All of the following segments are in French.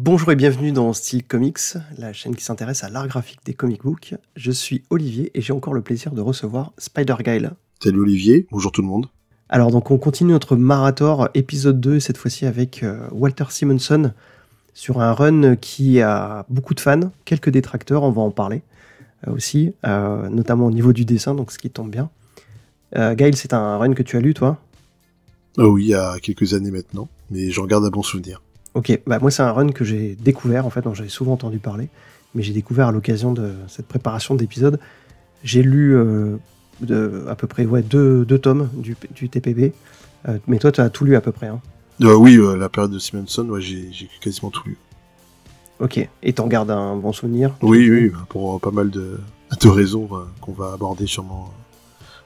Bonjour et bienvenue dans Style Comics, la chaîne qui s'intéresse à l'art graphique des comic books. Je suis Olivier et j'ai encore le plaisir de recevoir Spider-Guile. Salut Olivier, bonjour tout le monde. Alors donc on continue notre Marathor épisode 2, cette fois-ci avec Walter Simonson, sur un run qui a beaucoup de fans, quelques détracteurs, on va en parler aussi, notamment au niveau du dessin, donc ce qui tombe bien. Guile, c'est un run que tu as lu toi ? Oh oui, il y a quelques années maintenant, mais j'en garde un bon souvenir. Ok, bah moi c'est un run que j'ai découvert en fait, dont j'avais souvent entendu parler, mais j'ai découvert à l'occasion de cette préparation d'épisode. J'ai lu à peu près deux tomes du TPB, mais toi tu as tout lu à peu près. Hein. Oui, la période de Simonson, ouais, j'ai quasiment tout lu. Ok, et t'en gardes un bon souvenir ? Oui, pour pas mal de raisons qu'on va aborder sûrement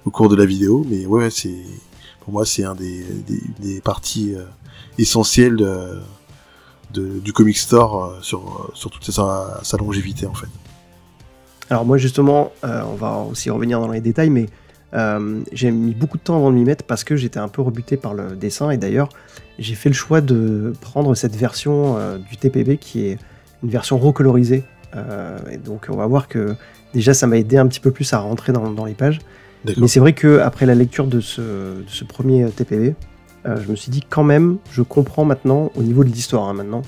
au cours de la vidéo, mais ouais, pour moi c'est un des parties essentielles du comic store sur toute sa longévité en fait. Alors moi justement, on va aussi revenir dans les détails, mais j'ai mis beaucoup de temps avant de m'y mettre parce que j'étais un peu rebuté par le dessin, et d'ailleurs j'ai fait le choix de prendre cette version du TPB qui est une version recolorisée, et donc on va voir que déjà ça m'a aidé un petit peu plus à rentrer dans les pages. D'accord. Mais c'est vrai qu'après la lecture de ce premier TPB, je me suis dit quand même, je comprends maintenant au niveau de l'histoire. Hein, maintenant,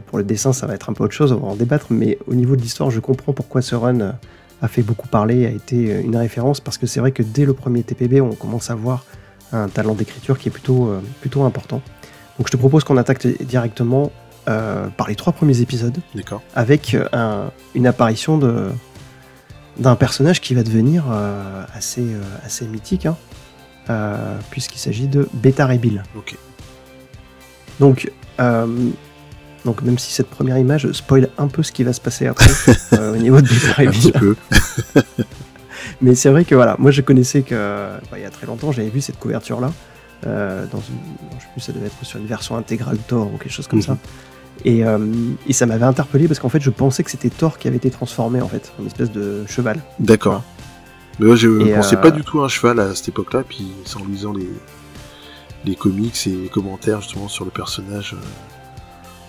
pour le dessin, ça va être un peu autre chose, on va en débattre, mais au niveau de l'histoire, je comprends pourquoi ce run a fait beaucoup parler, a été une référence, parce que c'est vrai que dès le premier TPB, on commence à voir un talent d'écriture qui est plutôt important. Donc je te propose qu'on attaque directement par les 3 premiers épisodes, D'accord. avec une apparition d'un personnage qui va devenir assez mythique, hein, puisqu'il s'agit de Beta Ray Bill. Ok. Donc même si cette première image spoil un peu ce qui va se passer après au niveau de Beta Ray Bill. Un petit peu. Mais c'est vrai que voilà, moi je connaissais que il y a très longtemps, j'avais vu cette couverture-là, je sais plus, ça devait être sur une version intégrale Thor ou quelque chose comme ça. Et ça m'avait interpellé parce qu'en fait je pensais que c'était Thor qui avait été transformé en fait, en espèce de cheval. D'accord. Voilà. Mais moi je pensais pas du tout à un cheval à cette époque-là, puis c'est en lisant les comics et les commentaires justement sur le personnage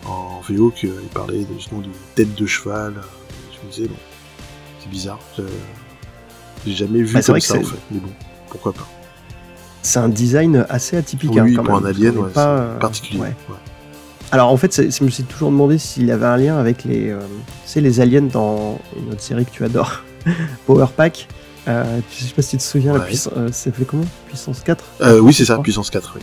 en VO qu'il parlait justement d'une tête de cheval. Je me disais bon, c'est bizarre. J'ai jamais vu comme ça en fait, mais bon, pourquoi pas. C'est un design assez atypique. Oui, quand pour même. un alien, ouais, pas, c'est particulier. Ouais. Ouais. Alors en fait, je me suis toujours demandé s'il avait un lien avec les aliens dans une autre série que tu adores, Power Pack. Je sais pas si tu te souviens, Ouais. ça s'appelait comment ? Puissance 4 ? Oui, c'est ça, Puissance 4, oui.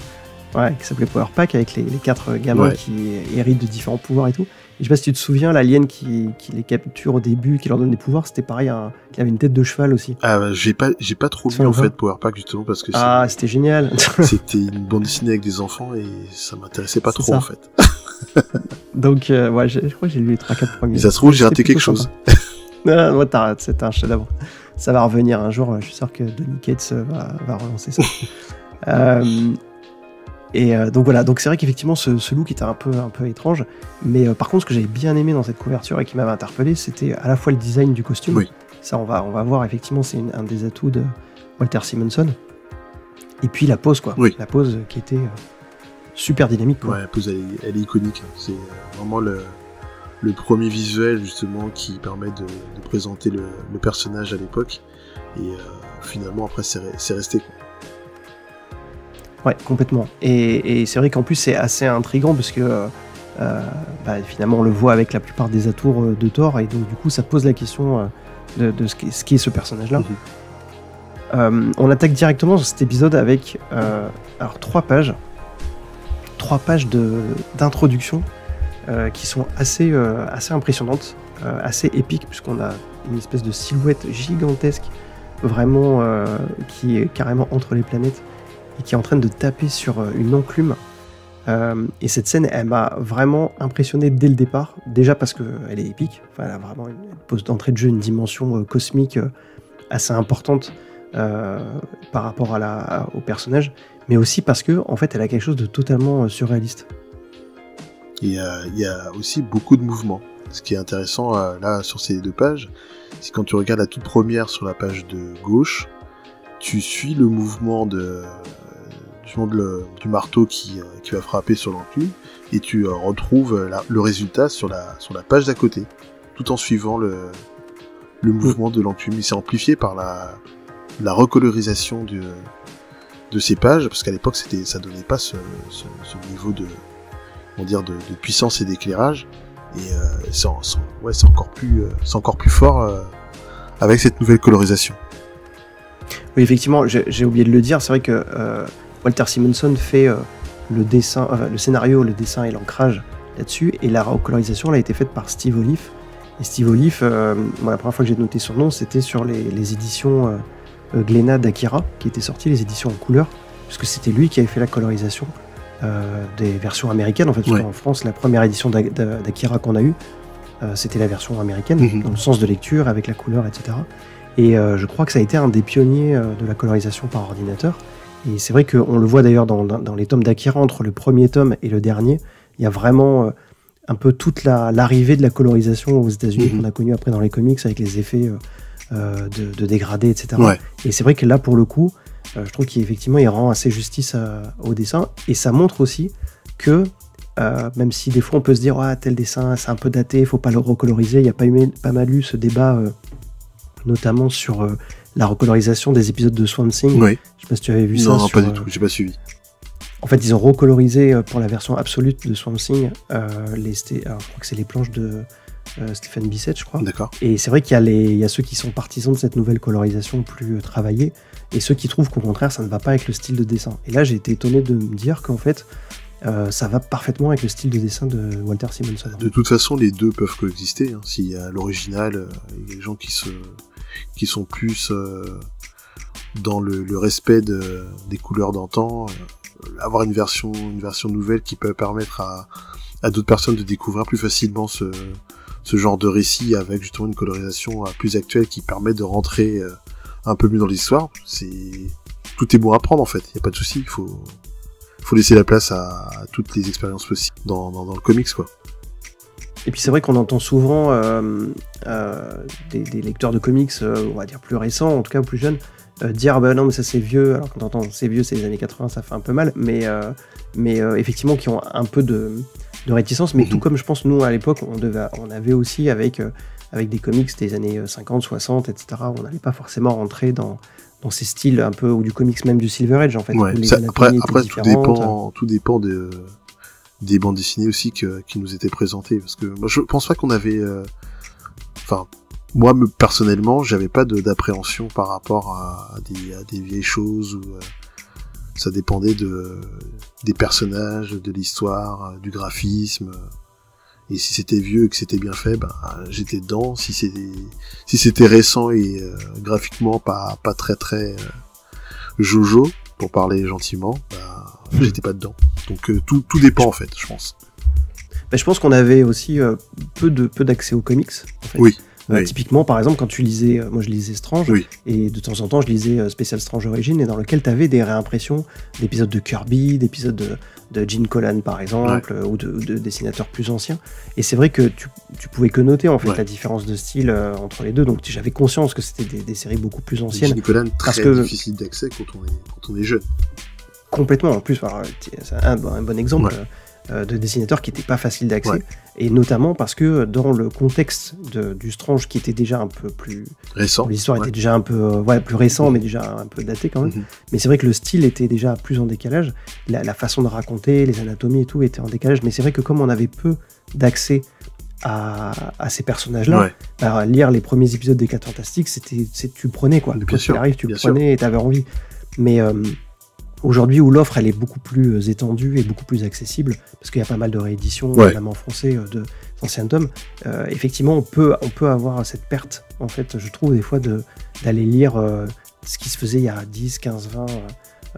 Ouais, qui s'appelait Power Pack, avec les 4 gamins qui héritent de différents pouvoirs et tout. Et je sais pas si tu te souviens, l'alien qui les capture au début, qui leur donne des pouvoirs, c'était pareil, qui avait une tête de cheval aussi. J'ai pas trop lu en fait Power Pack justement parce que c'était génial. C'était une bande dessinée avec des enfants et ça m'intéressait pas trop ça. En fait. Donc je crois que j'ai lu les 3-4 premiers. Mais ça se trouve j'ai raté quelque chose. Non, moi t'arrêtes, c'est un chef-d'œuvre. Ça va revenir un jour, je suis sûr que Donny Cates va relancer ça. Donc voilà, donc c'est vrai qu'effectivement ce look était un peu étrange, mais par contre ce que j'avais bien aimé dans cette couverture et qui m'avait interpellé, c'était à la fois le design du costume. Oui. Ça on va voir, effectivement c'est un des atouts de Walter Simonson. Et puis la pose quoi, la pose qui était super dynamique quoi. Ouais, la pose elle est iconique, c'est vraiment le premier visuel justement qui permet de présenter le personnage à l'époque, et finalement après c'est resté quoi. Ouais, complètement. Et c'est vrai qu'en plus c'est assez intriguant parce que finalement on le voit avec la plupart des atours de Thor, et donc du coup ça pose la question de ce qu'est ce personnage-là. On attaque directement sur cet épisode avec 3 pages d'introduction qui sont assez impressionnantes, assez épiques, puisqu'on a une espèce de silhouette gigantesque vraiment qui est carrément entre les planètes et qui est en train de taper sur une enclume. Et cette scène, elle m'a vraiment impressionné dès le départ, déjà parce qu'elle est épique, elle a vraiment une pose d'entrée de jeu, une dimension cosmique assez importante par rapport au personnage, mais aussi parce que en fait, elle a quelque chose de totalement surréaliste. Il y a aussi beaucoup de mouvements. Ce qui est intéressant là sur ces 2 pages, c'est quand tu regardes la toute première sur la page de gauche, tu suis le mouvement du marteau qui va frapper sur l'enclume, et tu retrouves le résultat sur la page d'à côté, tout en suivant le mouvement de l'enclume. Il s'est amplifié par la recolorisation de ces pages, parce qu'à l'époque ça donnait pas ce niveau de puissance et d'éclairage, et c'est encore plus fort avec cette nouvelle colorisation. Oui, effectivement, j'ai oublié de le dire, c'est vrai que Walter Simonson fait le dessin, le scénario, le dessin et l'ancrage là-dessus, et la recolorisation elle a été faite par Steve Oliff. Et Steve Oliff, moi, la première fois que j'ai noté son nom, c'était sur les éditions Glénat d'Akira, qui étaient sorties, les éditions en couleur, puisque c'était lui qui avait fait la colorisation des versions américaines, en fait, parce qu'en France, la première édition d'Akira qu'on a eue, c'était la version américaine, dans le sens de lecture, avec la couleur, etc. Et je crois que ça a été un des pionniers de la colorisation par ordinateur. Et c'est vrai qu'on le voit d'ailleurs dans les tomes d'Akira, entre le premier tome et le dernier, il y a vraiment un peu toute l'arrivée de la colorisation aux États-Unis qu'on a connue après dans les comics, avec les effets de dégradés, etc. Ouais. Et c'est vrai que là, pour le coup, je trouve qu'effectivement, il rend assez justice au dessin. Et ça montre aussi que, même si des fois on peut se dire tel dessin c'est un peu daté, il faut pas le recoloriser, il y a pas mal eu ce débat notamment sur la recolorisation des épisodes de Swamp Thing. Oui. Je sais pas si tu avais vu ça. Non, pas du tout, j'ai pas suivi. En fait, ils ont recolorisé pour la version absolue de Swamp Thing, alors, je crois que c'est les planches de Stephen Bissett, je crois. D'accord. Et c'est vrai qu'il y a ceux qui sont partisans de cette nouvelle colorisation plus travaillée, et ceux qui trouvent qu'au contraire, ça ne va pas avec le style de dessin. Et là, j'ai été étonné de me dire qu'en fait, ça va parfaitement avec le style de dessin de Walter Simonson. De toute façon, les deux peuvent coexister. Hein. S'il y a l'original, il y a des gens qui sont plus dans le respect des couleurs d'antan, avoir une version nouvelle qui peut permettre à d'autres personnes de découvrir plus facilement ce genre de récit, avec justement une colorisation plus actuelle qui permet de rentrer un peu mieux dans l'histoire. Tout est bon à prendre en fait, il n'y a pas de souci, il faut laisser la place à toutes les expériences possibles dans le comics, quoi. Et puis c'est vrai qu'on entend souvent des lecteurs de comics, on va dire plus récents, en tout cas plus jeunes, dire non mais ça c'est vieux, alors quand on entend c'est vieux, c'est les années 80, ça fait un peu mal, mais effectivement qui ont un peu de réticence, mais tout comme je pense nous à l'époque on avait aussi avec des comics des années 50, 60, etc., on n'allait pas forcément rentrer dans ces styles un peu, ou du comics même du Silver Age en fait. Ouais, après tout dépend des bandes dessinées aussi qui nous étaient présentées, parce que moi je pense pas qu'on avait moi personnellement j'avais pas d'appréhension par rapport à des vieilles choses, où ça dépendait des personnages, de l'histoire, du graphisme, et si c'était vieux et que c'était bien fait, j'étais dedans. Si c'était récent et graphiquement pas très très jojo, pour parler gentiment, j'étais pas dedans. Donc tout dépend en fait, je pense. Je pense qu'on avait aussi peu d'accès aux comics en fait. Oui. Typiquement, par exemple, quand tu lisais, moi je lisais Strange, et de temps en temps je lisais Special Strange Origin, et dans lequel tu avais des réimpressions d'épisodes de Kirby, d'épisodes de Gene Colan par exemple, ou de dessinateurs plus anciens. Et c'est vrai que tu pouvais que noter en fait la différence de style entre les deux, donc j'avais conscience que c'était des séries beaucoup plus anciennes. Gene Colan très difficile d'accès quand on est jeune. Complètement, en plus, c'est un bon exemple. De dessinateurs qui n'étaient pas faciles d'accès, et notamment parce que dans le contexte du Strange qui était déjà un peu plus récent, l'histoire était déjà un peu plus récent, mais déjà un peu daté quand même, mais c'est vrai que le style était déjà plus en décalage, la façon de raconter, les anatomies et tout était en décalage, mais c'est vrai que comme on avait peu d'accès à ces personnages-là, lire les premiers épisodes des 4 Fantastiques, tu prenais quoi, bien sûr, tu prenais et t'avais envie, mais aujourd'hui, où l'offre elle est beaucoup plus étendue et beaucoup plus accessible, parce qu'il y a pas mal de rééditions, notamment en français, d'anciens tomes, effectivement, on peut avoir cette perte, en fait, je trouve, des fois, d'aller lire ce qui se faisait il y a 10, 15,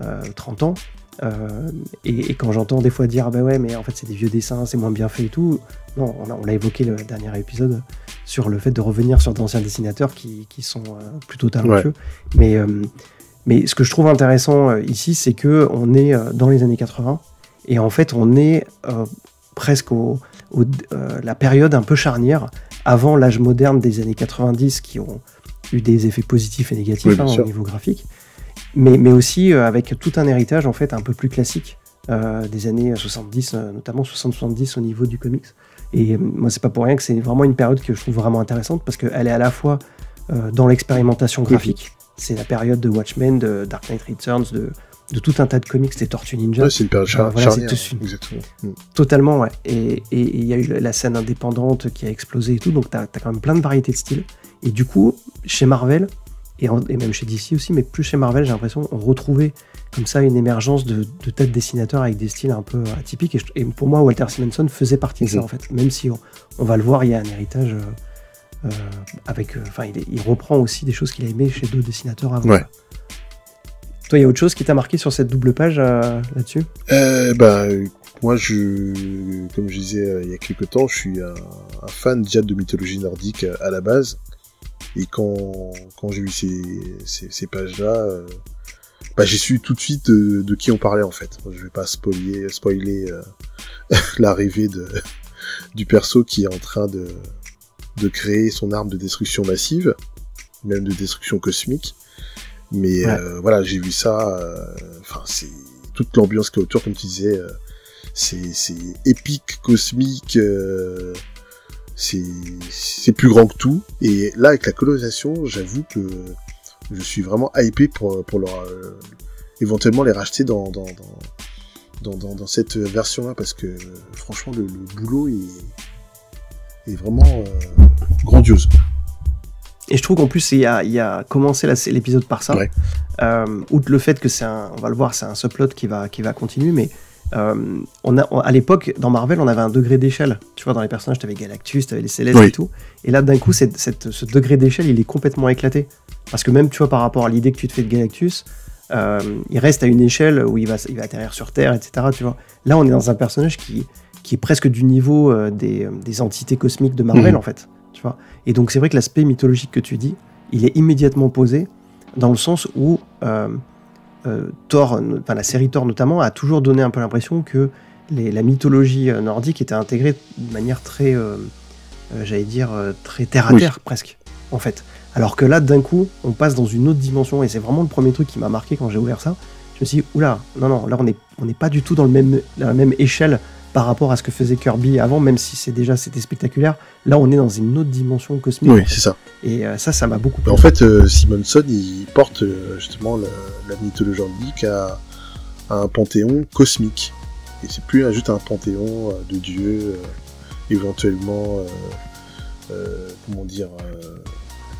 20, 30 ans, et quand j'entends des fois dire mais en fait c'est des vieux dessins, c'est moins bien fait et tout, non, on l'a évoqué le dernier épisode sur le fait de revenir sur d'anciens dessinateurs qui sont plutôt talentueux, mais ce que je trouve intéressant ici, c'est que on est dans les années 80, et en fait on est presque la période un peu charnière avant l'âge moderne des années 90, qui ont eu des effets positifs et négatifs au niveau graphique. mais aussi avec tout un héritage en fait un peu plus classique des années 70, notamment 60-70 au niveau du comics. Et moi, c'est pas pour rien que c'est vraiment une période que je trouve vraiment intéressante parce qu'elle est à la fois dans l'expérimentation graphique. C'est la période de Watchmen, de Dark Knight Returns, de tout un tas de comics, des Tortues Ninja. Ouais, c'est une période charnière. Exactement. Totalement, ouais. Et il y a eu la scène indépendante qui a explosé et tout, donc t'as quand même plein de variétés de styles. Et du coup, chez Marvel, et même chez DC aussi, mais plus chez Marvel, j'ai l'impression on retrouvait comme ça une émergence de tas de dessinateurs avec des styles un peu atypiques. Et pour moi, Walter Simonson faisait partie de ça, en fait. Même si on va le voir, il y a un héritage il reprend aussi des choses qu'il a aimées chez d'autres dessinateurs avant. Ouais. Toi, il y a autre chose qui t'a marqué sur cette double page là-dessus ? Moi, comme je disais il y a quelques temps, je suis un fan déjà de mythologie nordique à la base. Et quand j'ai vu ces pages-là, j'ai su tout de suite de qui on parlait en fait. Je vais pas spoiler l'arrivée du perso qui est en train de créer son arme de destruction massive, même de destruction cosmique. Mais voilà, j'ai vu ça. C'est toute l'ambiance qui est autour, comme tu disais. C'est épique, cosmique. C'est plus grand que tout. Et là, avec la colonisation, j'avoue que je suis vraiment hypé pour leur éventuellement les racheter dans cette version-là, parce que franchement, le boulot est vraiment grandiose. Et je trouve qu'en plus, il y a commencé l'épisode par ça. Ouais. Outre le fait que on va le voir, c'est un subplot qui va continuer, mais à l'époque, dans Marvel, on avait un degré d'échelle. Tu vois, dans les personnages, t'avais Galactus, t'avais les Célestes et tout. Et là, d'un coup, ce degré d'échelle, il est complètement éclaté. Parce que même, tu vois, par rapport à l'idée que tu te fais de Galactus, il reste à une échelle où il va atterrir sur Terre, etc. Tu vois. Là, on est dans un personnage qui est presque du niveau des entités cosmiques de Marvel, en fait. Tu vois. Et donc, c'est vrai que l'aspect mythologique que tu dis, il est immédiatement posé dans le sens où Thor, la série Thor notamment, a toujours donné un peu l'impression que la mythologie nordique était intégrée de manière très, très terre-à-terre, presque, en fait. Alors que là, d'un coup, on passe dans une autre dimension, et c'est vraiment le premier truc qui m'a marqué quand j'ai ouvert ça. Je me suis dit, oula, non, là, on n'est pas du tout dans la même échelle par rapport à ce que faisait Kirby avant, même si c'était spectaculaire. Là, on est dans une autre dimension cosmique. Oui, c'est ça. Et ça m'a beaucoup plu. En fait, Simonson, il porte justement la mythologie nordique à un panthéon cosmique. Et c'est plus juste un panthéon de dieux, éventuellement,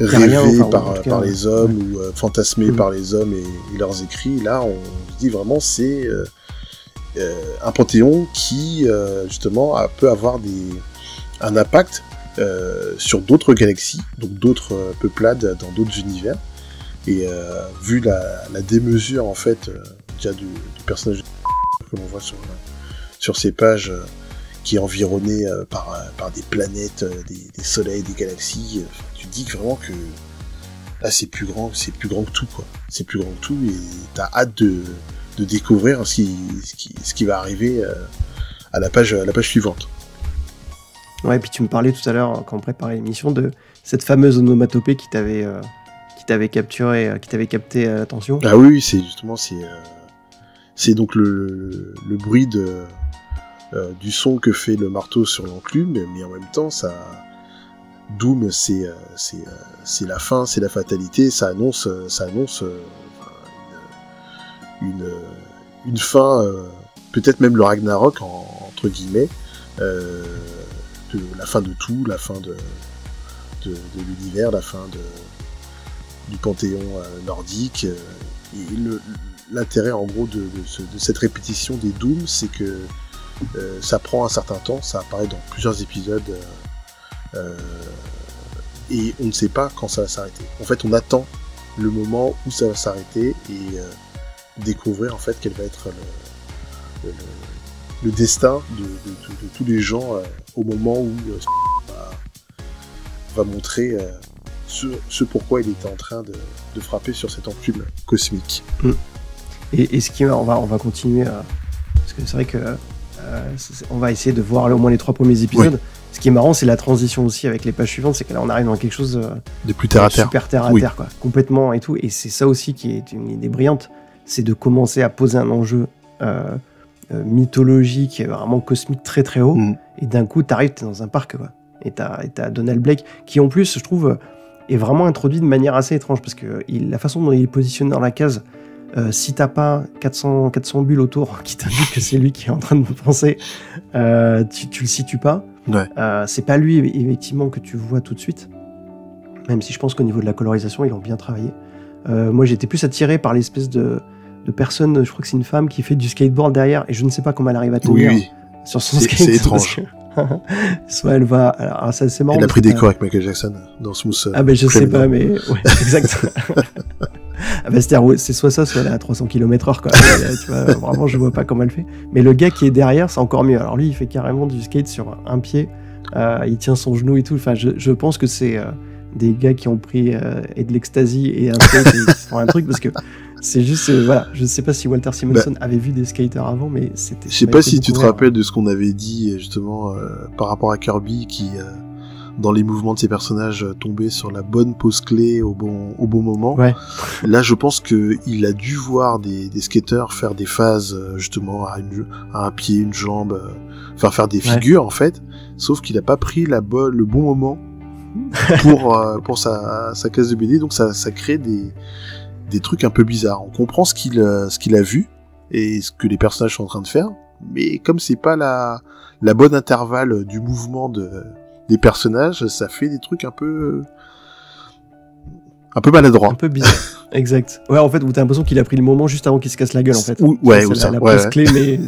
rêvé par les hommes, ou fantasmé par les hommes et leurs écrits. Là, on se dit vraiment, c'est un panthéon qui, justement, peut avoir un impact sur d'autres galaxies, donc d'autres peuplades dans d'autres univers. Et vu la démesure, en fait, déjà du personnage que l'on voit sur ces pages, qui est environné par des planètes, des soleils, des galaxies, tu te dis vraiment que là, c'est plus grand que tout, quoi. C'est plus grand que tout, et t'as hâte de découvrir ce qui va arriver à la page suivante. Ouais, et puis tu me parlais tout à l'heure, quand on préparait l'émission, de cette fameuse onomatopée qui t'avait capturé, qui t'avait capté l'attention. Ah oui, c'est justement, c'est donc le bruit du son que fait le marteau sur l'enclume, mais en même temps, Doom, c'est la fin, c'est la fatalité, ça annonce une fin, peut-être même le Ragnarok entre guillemets, la fin de tout, la fin de l'univers, la fin du panthéon nordique. Et l'intérêt en gros de cette répétition des Dooms, c'est que ça prend un certain temps, ça apparaît dans plusieurs épisodes, et on ne sait pas quand ça va s'arrêter. En fait, on attend le moment où ça va s'arrêter et découvrir en fait quel va être le destin de tous les gens au moment où va montrer ce pourquoi il était en train de frapper sur cette enclume cosmique. Et ce qui on va continuer parce que c'est vrai que on va essayer de voir au moins les 3 premiers épisodes. Oui. Ce qui est marrant, c'est la transition aussi avec les pages suivantes, c'est que là on arrive dans quelque chose de plus terre à terre, super terre à terre, quoi, complètement et tout. Et c'est ça aussi qui est une idée brillante, c'est de commencer à poser un enjeu mythologique, vraiment cosmique, très très haut. Et d'un coup, t'es dans un parc, quoi. Et t'as Donald Blake qui, en plus, je trouve, est vraiment introduit de manière assez étrange parce que la façon dont il est positionné dans la case. Si t'as pas 400 bulles autour qui t'indiquent que c'est lui qui est en train de penser, tu le situes pas. Ouais. C'est pas lui effectivement que tu vois tout de suite, même si je pense qu'au niveau de la colorisation ils ont bien travaillé. Moi j'étais plus attiré par l'espèce de personne, je crois que c'est une femme qui fait du skateboard derrière et je ne sais pas comment elle arrive à tenir sur son skate. C'est étrange. Soit elle va, alors ça c'est marrant. Elle a pris des cours avec Michael Jackson dans Smooth. Ah ben je sais pas, mais ouais, exact. Ah bah c'est soit ça, soit elle est à 300 km/h, quoi. Tu vois, vraiment, je vois pas comment elle fait. Mais le gars qui est derrière, c'est encore mieux. Alors lui, il fait carrément du skate sur un pied. Il tient son genou et tout. Enfin, je pense que c'est des gars qui ont pris et de l'ecstasy et un skate et qui font un truc parce que c'est juste, voilà. Je sais pas si Walter Simonson avait vu des skaters avant, mais c'était. Je sais pas si tu te rappelles de ce qu'on avait dit justement par rapport à Kirby qui. Dans les mouvements de ses personnages tomber sur la bonne pose clé au bon moment. Ouais. Là, je pense que il a dû voir des skateurs faire des phases justement à un pied, une jambe, faire des figures en fait. Sauf qu'il a pas pris le bon moment pour sa case de BD. Donc ça crée des trucs un peu bizarres. On comprend ce qu'il a vu et ce que les personnages sont en train de faire, mais comme c'est pas la bonne intervalle du mouvement des personnages, ça fait des trucs un peu maladroits. Un peu bizarre. Exact. Ouais, en fait, où t'as l'impression qu'il a pris le moment juste avant qu'il se casse la gueule, en fait. C'est la pause clé, mais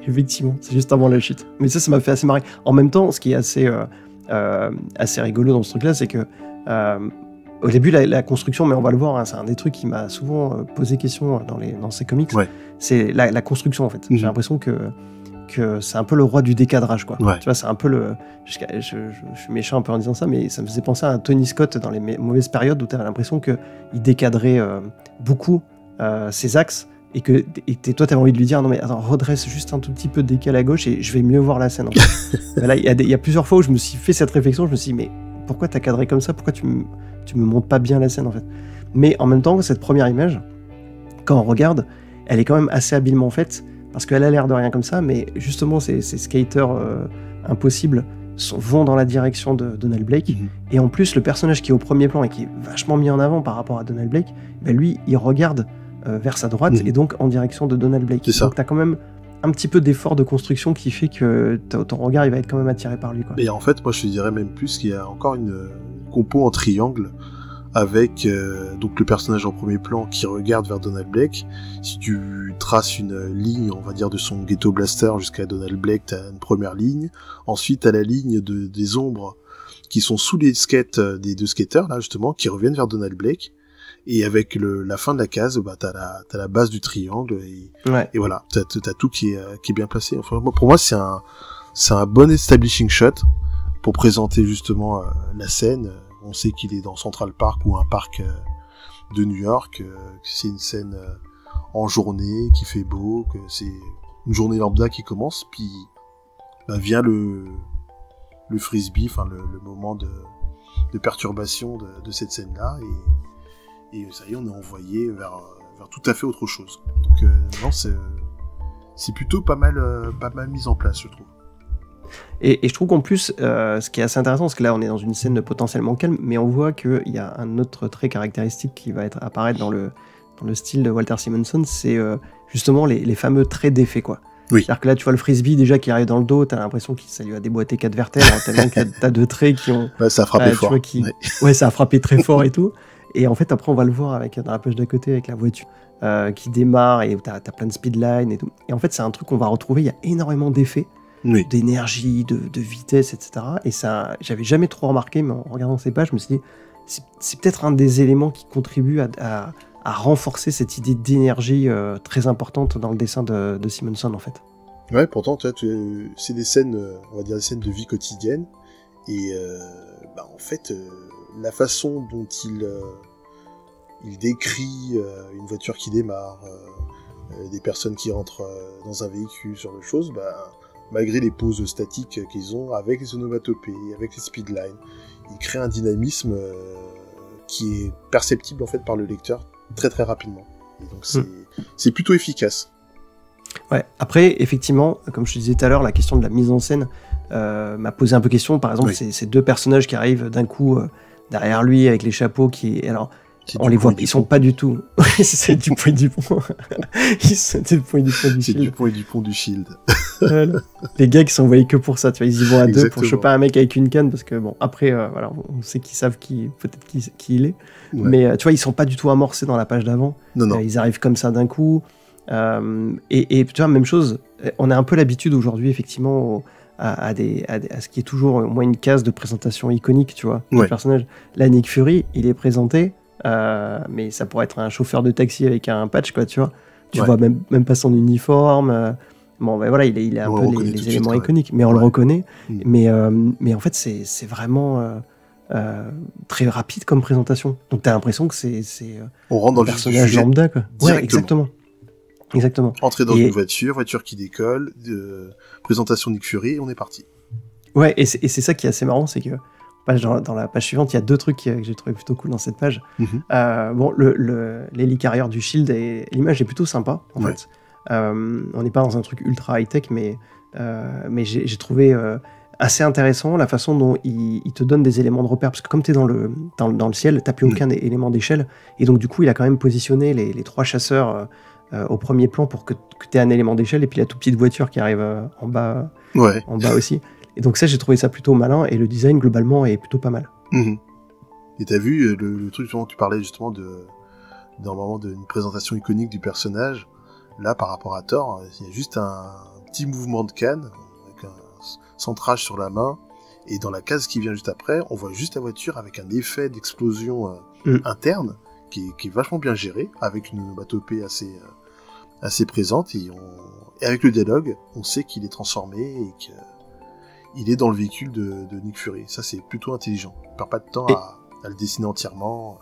effectivement, c'est juste avant la chute. Mais ça m'a fait assez marrer. En même temps, ce qui est assez rigolo dans ce truc-là, c'est que au début, la construction, mais on va le voir, hein, c'est un des trucs qui m'a souvent posé question dans ces comics. Ouais. C'est la construction, en fait. J'ai l'impression que c'est un peu le roi du décadrage, quoi. Ouais. Tu vois, c'est un peu je suis méchant un peu en disant ça, mais ça me faisait penser à Tony Scott dans les mauvaises périodes où tu avais l'impression qu'il décadrait beaucoup ses axes et que toi, tu avais envie de lui dire non, mais attends, redresse juste un tout petit peu de décalé à gauche et je vais mieux voir la scène. En fait. Là, il y a plusieurs fois où je me suis fait cette réflexion, je me suis dit, mais pourquoi tu as cadré comme ça ? Pourquoi tu me montres pas bien la scène, en fait ? Mais en même temps, cette première image, quand on regarde, elle est quand même assez habilement faite. Parce qu'elle a l'air de rien comme ça, mais justement, ces skaters impossibles vont dans la direction de Donald Blake. Et en plus, le personnage qui est au premier plan et qui est vachement mis en avant par rapport à Donald Blake, ben lui, il regarde vers sa droite et donc en direction de Donald Blake. Donc, tu as quand même un petit peu d'effort de construction qui fait que ton regard, il va être quand même attiré par lui, quoi. Et en fait, moi, je te dirais même plus qu'il y a encore une compo en triangle avec donc le personnage en premier plan qui regarde vers Donald Blake. Si tu traces une ligne, on va dire, de son ghetto blaster jusqu'à Donald Blake, t'as une première ligne. Ensuite, t'as la ligne des ombres qui sont sous les skates des deux skaters, là, justement, qui reviennent vers Donald Blake. Et avec la fin de la case, bah, t'as la base du triangle et voilà, t'as tout qui est bien placé. Enfin, pour moi, c'est un bon establishing shot pour présenter justement la scène. On sait qu'il est dans Central Park ou un parc de New York, que c'est une scène en journée, qui fait beau, que c'est une journée lambda qui commence, puis bah, vient le frisbee, enfin le moment de perturbation de cette scène-là, et ça y est, on est envoyé vers tout à fait autre chose. Donc non, c'est plutôt pas mal mis en place, je trouve. Et je trouve qu'en plus, ce qui est assez intéressant, c'est que là, on est dans une scène potentiellement calme, mais on voit qu'il y a un autre trait caractéristique qui va apparaître dans le style de Walter Simonson, c'est justement les fameux traits d'effet, quoi. Oui. C'est-à-dire que là, tu vois le frisbee déjà qui arrive dans le dos, t'as l'impression que ça lui a déboîté 4 vertèbres, tellement que t'as 2 traits qui ont... Ouais, ça a frappé fort. Ouais, ça a frappé très fort et tout. Et en fait, après, on va le voir dans la page d'à côté avec la voiture qui démarre et où t'as plein de speedlines et tout. Et en fait, c'est un truc qu'on va retrouver, il y a énormément d'effets. Oui. D'énergie, de vitesse, etc. Et ça, j'avais jamais trop remarqué, mais en regardant ces pages, je me suis dit, c'est peut-être un des éléments qui contribue à renforcer cette idée d'énergie très importante dans le dessin de Simonson, en fait. Ouais, pourtant, tu vois, c'est des scènes, on va dire des scènes de vie quotidienne, et en fait, la façon dont il décrit une voiture qui démarre, des personnes qui rentrent dans un véhicule, sur le chose, malgré les pauses statiques qu'ils ont, avec les onomatopées, avec les speedlines, ils créent un dynamisme qui est perceptible en fait par le lecteur très très rapidement. Et donc c'est plutôt efficace. Ouais. Après, effectivement, comme je te disais tout à l'heure, la question de la mise en scène m'a posé un peu question. Par exemple, ces deux personnages qui arrivent d'un coup derrière lui avec les chapeaux alors on les voit, ils sont pas du tout. C'est Dupont et Dupont. C'est Dupont et Dupont du Shield. C'est Dupont et Dupont du Shield. Voilà. Les gars qui sont envoyés que pour ça, tu vois, ils y vont à deux pour choper un mec avec une canne parce que bon, après, voilà, on sait qu'ils savent peut-être qui il est. Ouais. Mais tu vois, ils sont pas du tout amorcés dans la page d'avant. Non. Ils arrivent comme ça d'un coup. Et tu vois, même chose. On a un peu l'habitude aujourd'hui, effectivement, à ce qui est toujours au moins une case de présentation iconique, tu vois, du personnage. Là, Nick Fury, il est présenté. Mais ça pourrait être un chauffeur de taxi avec un patch, quoi, tu vois. Tu vois même pas son uniforme. Bon, ben voilà, il a un peu les éléments iconiques, mais on le reconnaît. Mais en fait, c'est vraiment très rapide comme présentation. Donc t'as l'impression que c'est on rentre dans le personnage lambda, quoi. Ouais, exactement. Entrer dans une voiture qui décolle, présentation Nick Fury, et on est parti. Ouais, et c'est ça qui est assez marrant, c'est que dans la page suivante, il y a deux trucs que j'ai trouvé plutôt cool dans cette page. Bon, l'hélicarrière du Shield, l'image est plutôt sympa, en fait. On n'est pas dans un truc ultra high-tech, mais j'ai trouvé assez intéressant la façon dont il te donne des éléments de repère, parce que comme tu es dans le ciel, tu n'as plus aucun élément d'échelle, et donc du coup, il a quand même positionné les trois chasseurs au premier plan pour que tu aies un élément d'échelle, et puis la toute petite voiture qui arrive en bas aussi. Et donc ça, j'ai trouvé ça plutôt malin, et le design, globalement, est plutôt pas mal. Et t'as vu le truc dont tu parlais justement d'un moment d'une présentation iconique du personnage. Là, par rapport à Thor, il y a juste un petit mouvement de canne, avec un centrage sur la main, et dans la case qui vient juste après, on voit juste la voiture avec un effet d'explosion interne, qui est vachement bien géré, avec une onomatopée assez présente, et avec le dialogue, on sait qu'il est transformé, et qu'il est dans le véhicule de Nick Fury. Ça, c'est plutôt intelligent. On perd pas de temps à le dessiner entièrement.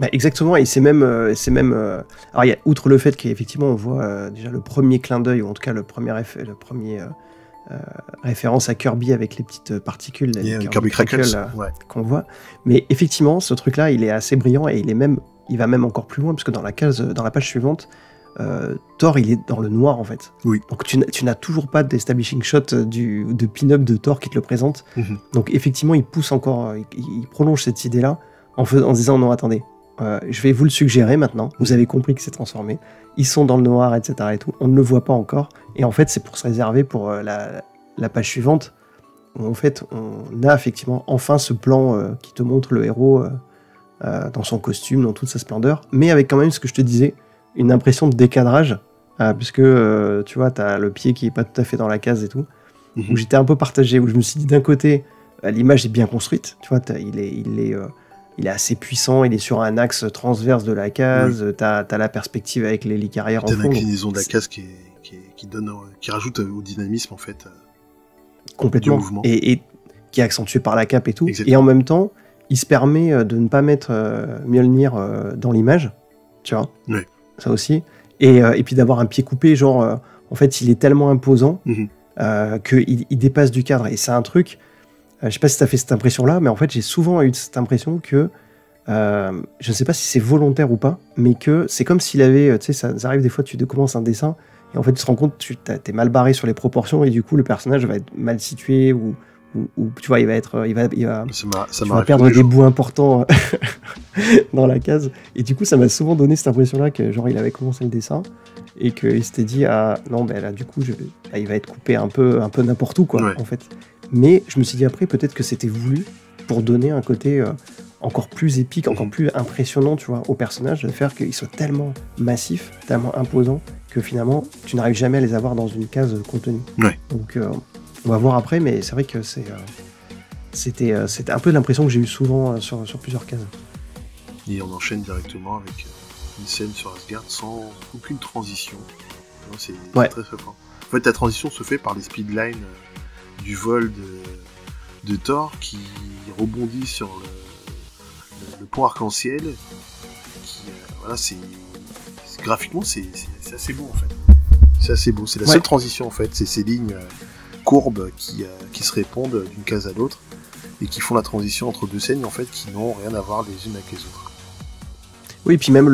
Bah exactement, et c'est même alors il y a, outre le fait qu'effectivement on voit déjà le premier clin d'œil, ou en tout cas le premier référence à Kirby avec les petites particules, Kirby Crackles, qu'on voit, mais effectivement ce truc là il est assez brillant, et il va même encore plus loin, parce que dans la page suivante, Thor il est dans le noir en fait. Donc tu n'as toujours pas d'establishing shot de pin-up de Thor qui te le présente. Donc effectivement il pousse encore, il prolonge cette idée là en disant non, attendez, je vais vous le suggérer maintenant, vous avez compris que c'est transformé, ils sont dans le noir, etc. et tout, on ne le voit pas encore, et en fait c'est pour se réserver pour la page suivante, où en fait on a effectivement enfin ce plan qui te montre le héros dans son costume, dans toute sa splendeur, mais avec quand même ce que je te disais, une impression de décadrage, puisque tu vois, t'as le pied qui est pas tout à fait dans la case et tout, où j'étais un peu partagé, où je me suis dit d'un côté, l'image est bien construite, tu vois, il est assez puissant, il est sur un axe transverse de la case, t'as la perspective avec l'hélicarrière en fond. T'as l'inclinaison de la case qui rajoute au dynamisme en fait. Complètement. Du mouvement. Et qui est accentué par la cape et tout. Exactement. Et en même temps, il se permet de ne pas mettre Mjolnir dans l'image, tu vois. Ça aussi. Et puis d'avoir un pied coupé, genre, en fait, il est tellement imposant qu'il dépasse du cadre. Et c'est un truc. Je sais pas si t'as fait cette impression-là, mais en fait, j'ai souvent eu cette impression que, je ne sais pas si c'est volontaire ou pas, mais que c'est comme s'il avait, tu sais, ça arrive des fois, tu commences un dessin, et en fait, tu te rends compte que t'es mal barré sur les proportions, et du coup, le personnage va être mal situé, ou tu vois, il va perdre des bouts importants dans la case. Et du coup, ça m'a souvent donné cette impression-là que, genre, il avait commencé le dessin, et qu'il s'était dit, ah, non, ben là, du coup, il va être coupé un peu n'importe où, quoi, en fait. Mais je me suis dit après, peut-être que c'était voulu pour donner un côté encore plus épique, encore plus impressionnant, tu vois, au personnage, de faire qu'il soit tellement massif, tellement imposant, que finalement, tu n'arrives jamais à les avoir dans une case contenue. Donc, on va voir après, mais c'est vrai que c'était un peu l'impression que j'ai eu souvent sur plusieurs cases. Et on enchaîne directement avec une scène sur Asgard sans aucune transition. C'est très très fort. En fait, la transition se fait par les speedlines du vol de Thor qui rebondit sur le pont arc-en-ciel. Voilà, graphiquement c'est assez beau en fait. C'est assez beau. C'est la seule transition en fait. C'est ces lignes courbes qui se répondent d'une case à l'autre et qui font la transition entre deux scènes en fait qui n'ont rien à voir les unes avec les autres. Oui, puis même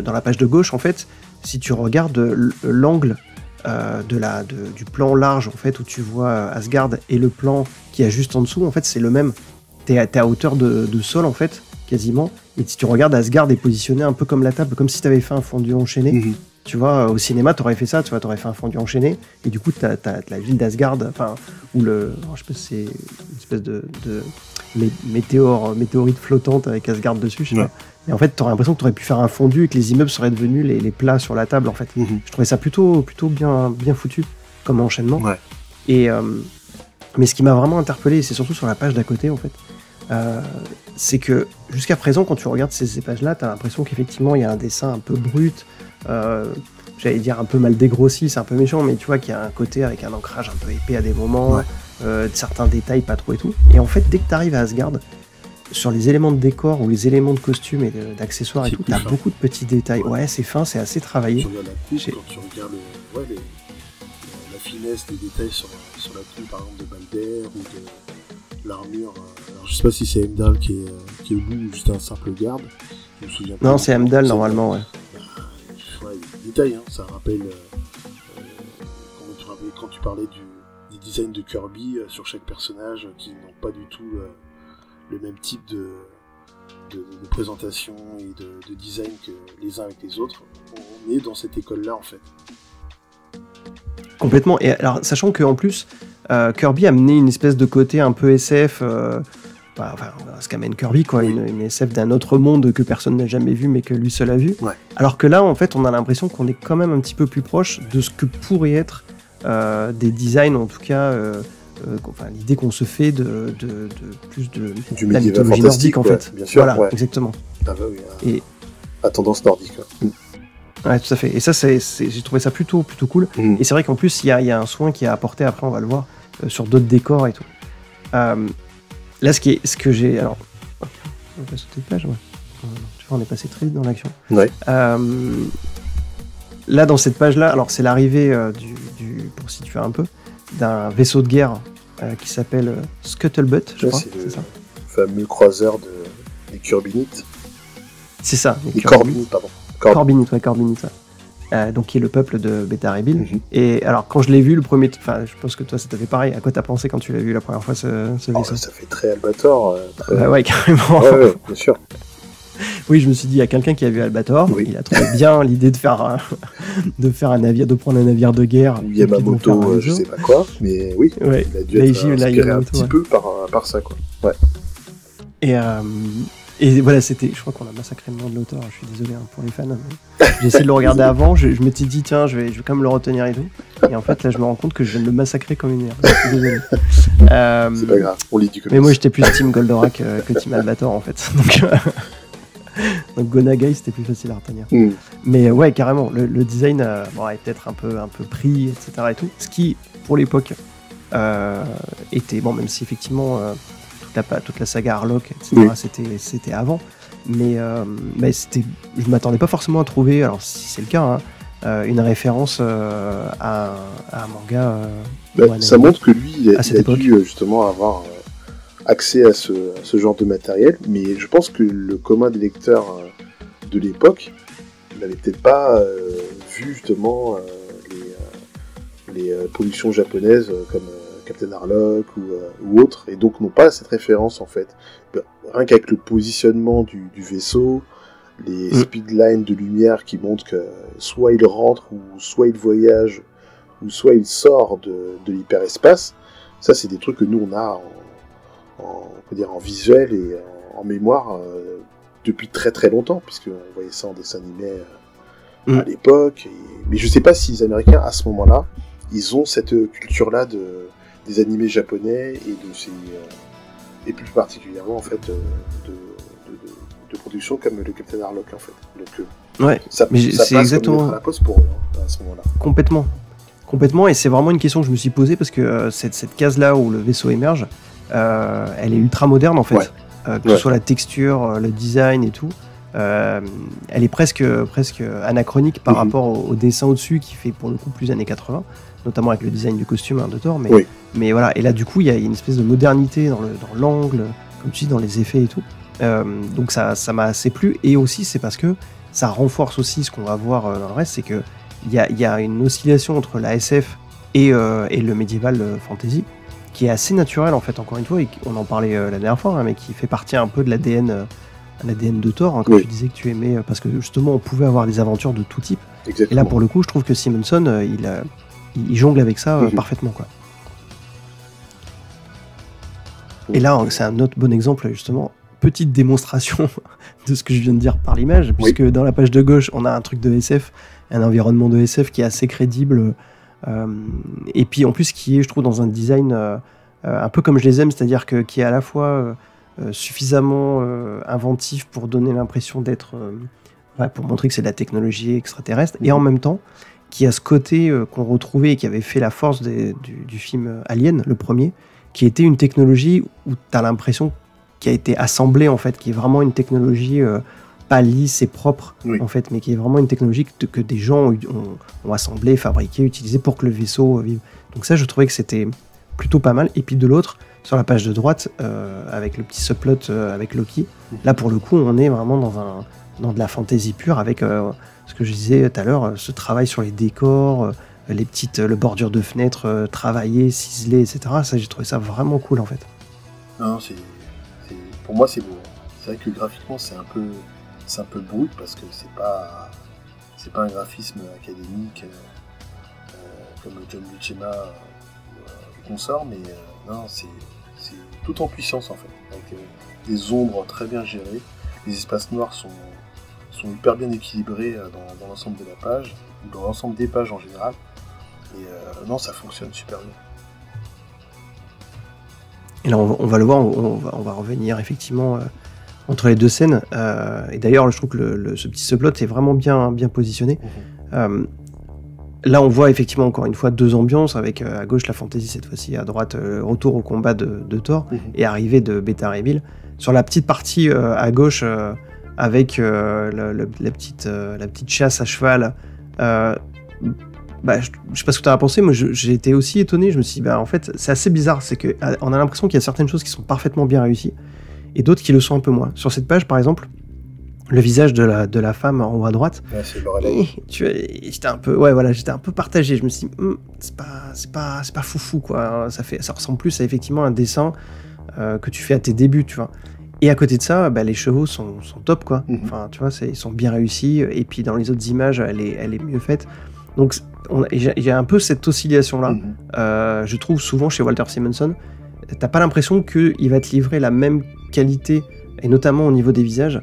dans la page de gauche, en fait, si tu regardes l'angle du plan large, en fait, où tu vois Asgard et le plan qui est juste en dessous, en fait, c'est le même. T'es à hauteur de sol, en fait, quasiment. Et si tu regardes, Asgard est positionné un peu comme la table, comme si t'avais fait un fondu enchaîné. Mm-hmm. Tu vois, au cinéma, t'aurais fait ça, tu vois, t'aurais fait un fondu enchaîné, et du coup, t'as la ville d'Asgard, enfin, ou je sais pas si c'est une espèce de météorite flottante avec Asgard dessus, je sais pas. Et en fait, t'aurais l'impression que t'aurais pu faire un fondu et que les immeubles seraient devenus les plats sur la table, en fait. Mm-hmm. Je trouvais ça plutôt bien foutu comme enchaînement. Ouais. Et, mais ce qui m'a vraiment interpellé, c'est surtout sur la page d'à côté, en fait, c'est que jusqu'à présent, quand tu regardes ces pages-là, t'as l'impression qu'effectivement, il y a un dessin un peu brut, j'allais dire un peu mal dégrossi, c'est un peu méchant, mais tu vois qu'il y a un côté avec un ancrage un peu épais à des moments, certains détails pas trop et tout. Et en fait, dès que t'arrives à Asgard, sur les éléments de décor ou les éléments de costume et d'accessoires et tout, t'as beaucoup de petits détails. Ouais, c'est fin, c'est assez travaillé. Quand tu regardes la finesse des détails sur la tenue, par exemple, de Balder ou de l'armure. Alors, je sais pas si c'est Heimdall qui est au bout ou juste un simple garde. Je me souviens pas. Non, c'est Heimdall normalement, ouais. Les détails, hein, ça rappelle quand tu parlais des designs de Kirby sur chaque personnage qui n'ont pas du tout le même type de présentation et de design que les uns avec les autres. On est dans cette école-là, en fait. Complètement. Et alors, sachant qu'en plus, Kirby a mené une espèce de côté un peu SF, ce qu'amène Kirby, quoi, une SF d'un autre monde que personne n'a jamais vu, mais que lui seul a vu. Ouais. Alors que là, en fait, on a l'impression qu'on est quand même un petit peu plus proche de ce que pourrait être des designs, en tout cas... l'idée qu'on se fait de plus de la mythologie nordique, en fait. Bien sûr, voilà, exactement. Ah bah oui, à tendance nordique. Ouais, tout à fait. Et ça, j'ai trouvé ça plutôt cool. Mm. Et c'est vrai qu'en plus, il y a un soin qui est apporté, après on va le voir, sur d'autres décors et tout. Là, ce que j'ai... Alors, on va sauter de page, ouais. Tu vois, on est passé très vite dans l'action. Ouais. Là, dans cette page-là, alors c'est l'arrivée pour situer un peu, d'un vaisseau de guerre qui s'appelle Scuttlebutt, je crois. C'est ça. Le fameux croiseur des Corbinites. C'est ça. Les Corbinites, pardon. Corbinites, ouais. Donc qui est le peuple de Beta Ray Bill. Mm-hmm. Et alors, quand je l'ai vu, je pense que toi, ça t'a fait pareil. À quoi t'as pensé quand tu l'as vu la première fois, ce vaisseau? Ça fait très Albator. Ouais, carrément. Ouais, bien sûr. Oui, je me suis dit, il y a quelqu'un qui a vu Albator, il a trouvé bien l'idée de faire un navire, de prendre un navire de guerre. Ou Yamamoto, je sais pas quoi, mais oui, ouais. Il a dû être inspiré un petit peu par ça, quoi. Ouais. Et voilà, je crois qu'on a massacré le nom de l'auteur, je suis désolé pour les fans. J'ai essayé de le regarder avant, je m'étais dit, tiens, je vais quand même le retenir et tout. Et en fait, là, je me rends compte que je viens de le massacrer comme une merde. Je suis désolé. C'est pas grave, on lit du comics. Mais moi, j'étais plus Team Goldorak que Team Albator, en fait. Donc Gonagai, c'était plus facile à retenir. Mm. Mais ouais, carrément, le design est peut-être un peu pris, etc. et tout. Ce qui, pour l'époque, était... Bon, même si effectivement, toute la saga Harlock, etc., c'était avant. Mais je m'attendais pas forcément à trouver, alors si c'est le cas, une référence à un manga. Ça montre que lui, il a dû justement avoir... accès à ce genre de matériel, mais je pense que le commun des lecteurs de l'époque n'avait peut-être pas vu justement les productions japonaises comme Captain Harlock ou autres, et donc n'ont pas cette référence en fait. Rien qu'avec le positionnement du vaisseau, les speedlines de lumière qui montrent que soit il rentre, ou soit il voyage, ou soit il sort de l'hyperespace, ça c'est des trucs que nous on a en visuel et en mémoire depuis très très longtemps, puisqu'on voyait ça en dessin animé à l'époque. Mais je sais pas si les Américains, à ce moment-là, ils ont cette culture-là des animés japonais et plus particulièrement en fait de productions comme le Captain Harlock en fait. Donc ça c'est exactement à la pause pour eux à ce moment-là. Complètement, et c'est vraiment une question que je me suis posée parce que cette case-là où le vaisseau émerge, elle est ultra moderne en fait, que ce soit la texture, le design et tout. elle est presque anachronique par rapport au dessin au-dessus qui fait pour le coup plus années 80, notamment avec le design du costume de Thor, mais voilà, et là du coup il y a une espèce de modernité dans l'angle, comme tu dis, dans les effets et tout, donc ça m'a assez plu, et aussi c'est parce que ça renforce aussi ce qu'on va voir dans le reste, c'est que il y a une oscillation entre la SF et le médiéval fantasy qui est assez naturelle en fait, encore une fois, et on en parlait la dernière fois, hein, mais qui fait partie un peu de l'ADN de Thor, hein, comme tu disais que tu aimais, parce que justement on pouvait avoir des aventures de tout type. Exactement. Et là pour le coup je trouve que Simonson il jongle avec ça parfaitement, quoi. Et là c'est un autre bon exemple, justement, petite démonstration de ce que je viens de dire par l'image, puisque dans la page de gauche on a un truc de SF, un environnement de SF qui est assez crédible, et puis en plus qui est, je trouve, dans un design un peu comme je les aime, c'est-à-dire qui est à la fois suffisamment inventif pour donner l'impression d'être pour montrer que c'est de la technologie extraterrestre, et en même temps qui a ce côté qu'on retrouvait et qui avait fait la force du film Alien, le premier, qui était une technologie où tu as l'impression qui a été assemblée, en fait, qui est vraiment une technologie pas lisse et propre, en fait, mais qui est vraiment une technologie que des gens ont assemblée, fabriquée, utilisée pour que le vaisseau vive. Donc ça, je trouvais que c'était plutôt pas mal. Et puis de l'autre, sur la page de droite, avec le petit subplot avec Loki, là pour le coup on est vraiment dans de la fantasy pure, avec ce que je disais tout à l'heure, ce travail sur les décors, les petites bordures de fenêtres travaillées, ciselées, etc. Ça, j'ai trouvé ça vraiment cool, en fait. Non, pour moi c'est beau. C'est vrai que graphiquement c'est un peu brut, parce que c'est pas un graphisme académique comme John Buscema consort, mais non, c'est tout en puissance, en fait, avec des ombres très bien gérées, les espaces noirs sont hyper bien équilibrés dans l'ensemble de la page, ou dans l'ensemble des pages en général, et non, ça fonctionne super bien. Et là on va le voir, on va revenir effectivement entre les deux scènes, et d'ailleurs je trouve que ce petit subplot est vraiment bien positionné. Là, on voit effectivement encore une fois deux ambiances, avec à gauche la fantasy cette fois-ci, à droite retour au combat de Thor, et arrivée de Beta Ray Bill. Sur la petite partie à gauche, avec la petite chasse à cheval, je sais pas ce que tu as pensé, moi j'ai été aussi étonné, je me suis dit, en fait c'est assez bizarre, c'est qu'on a l'impression qu'il y a certaines choses qui sont parfaitement bien réussies, et d'autres qui le sont un peu moins. Sur cette page par exemple, le visage de la femme en haut à droite, j'étais un peu partagé. Je me suis dit, c'est pas foufou, quoi. Ça ressemble plus à effectivement un dessin que tu fais à tes débuts, tu vois. Et à côté de ça, les chevaux sont top, quoi. Enfin, tu vois, ils sont bien réussis. Et puis dans les autres images, elle est mieux faite. Donc il y a un peu cette oscillation là. Je trouve souvent chez Walter Simonson, t'as pas l'impression qu'il va te livrer la même qualité, et notamment au niveau des visages,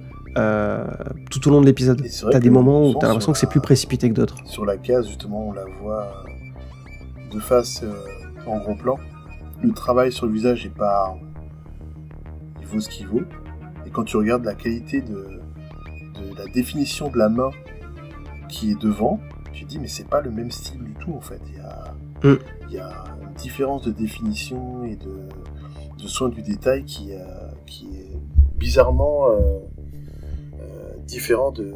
tout au long de l'épisode. T'as des moments où t'as l'impression que c'est plus précipité que d'autres. Sur la case, justement, on la voit de face en gros plan. Le travail sur le visage est pas... il vaut ce qu'il vaut. Et quand tu regardes la qualité de la définition de la main qui est devant, tu te dis mais c'est pas le même style du tout, en fait. Il y a une différence de définition et de soin du détail qui est bizarrement différent de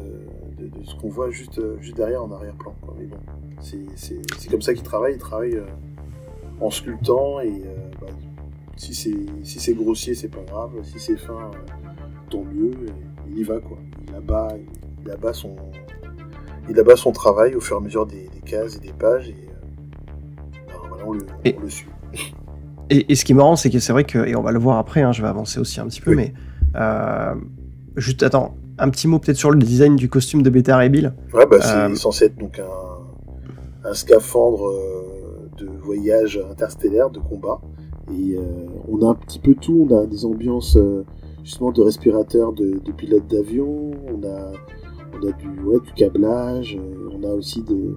ce qu'on voit juste derrière en arrière-plan, quoi. Mais bon, c'est comme ça qu'il travaille. Il travaille en sculptant, et si c'est grossier, c'est pas grave. Si c'est fin, tant mieux. Et il y va, quoi. Il abat son travail au fur et à mesure des cases et des pages, et voilà, on le suit. Et ce qui est marrant, c'est que c'est vrai que, et on va le voir après, hein, je vais avancer aussi un petit peu, mais juste, attends, un petit mot peut-être sur le design du costume de Beta Ray Bill. Ouais, c'est censé être donc un scaphandre de voyage interstellaire, de combat, et on a un petit peu tout. On a des ambiances justement de respirateurs de pilotes d'avion, on a du câblage, on a aussi de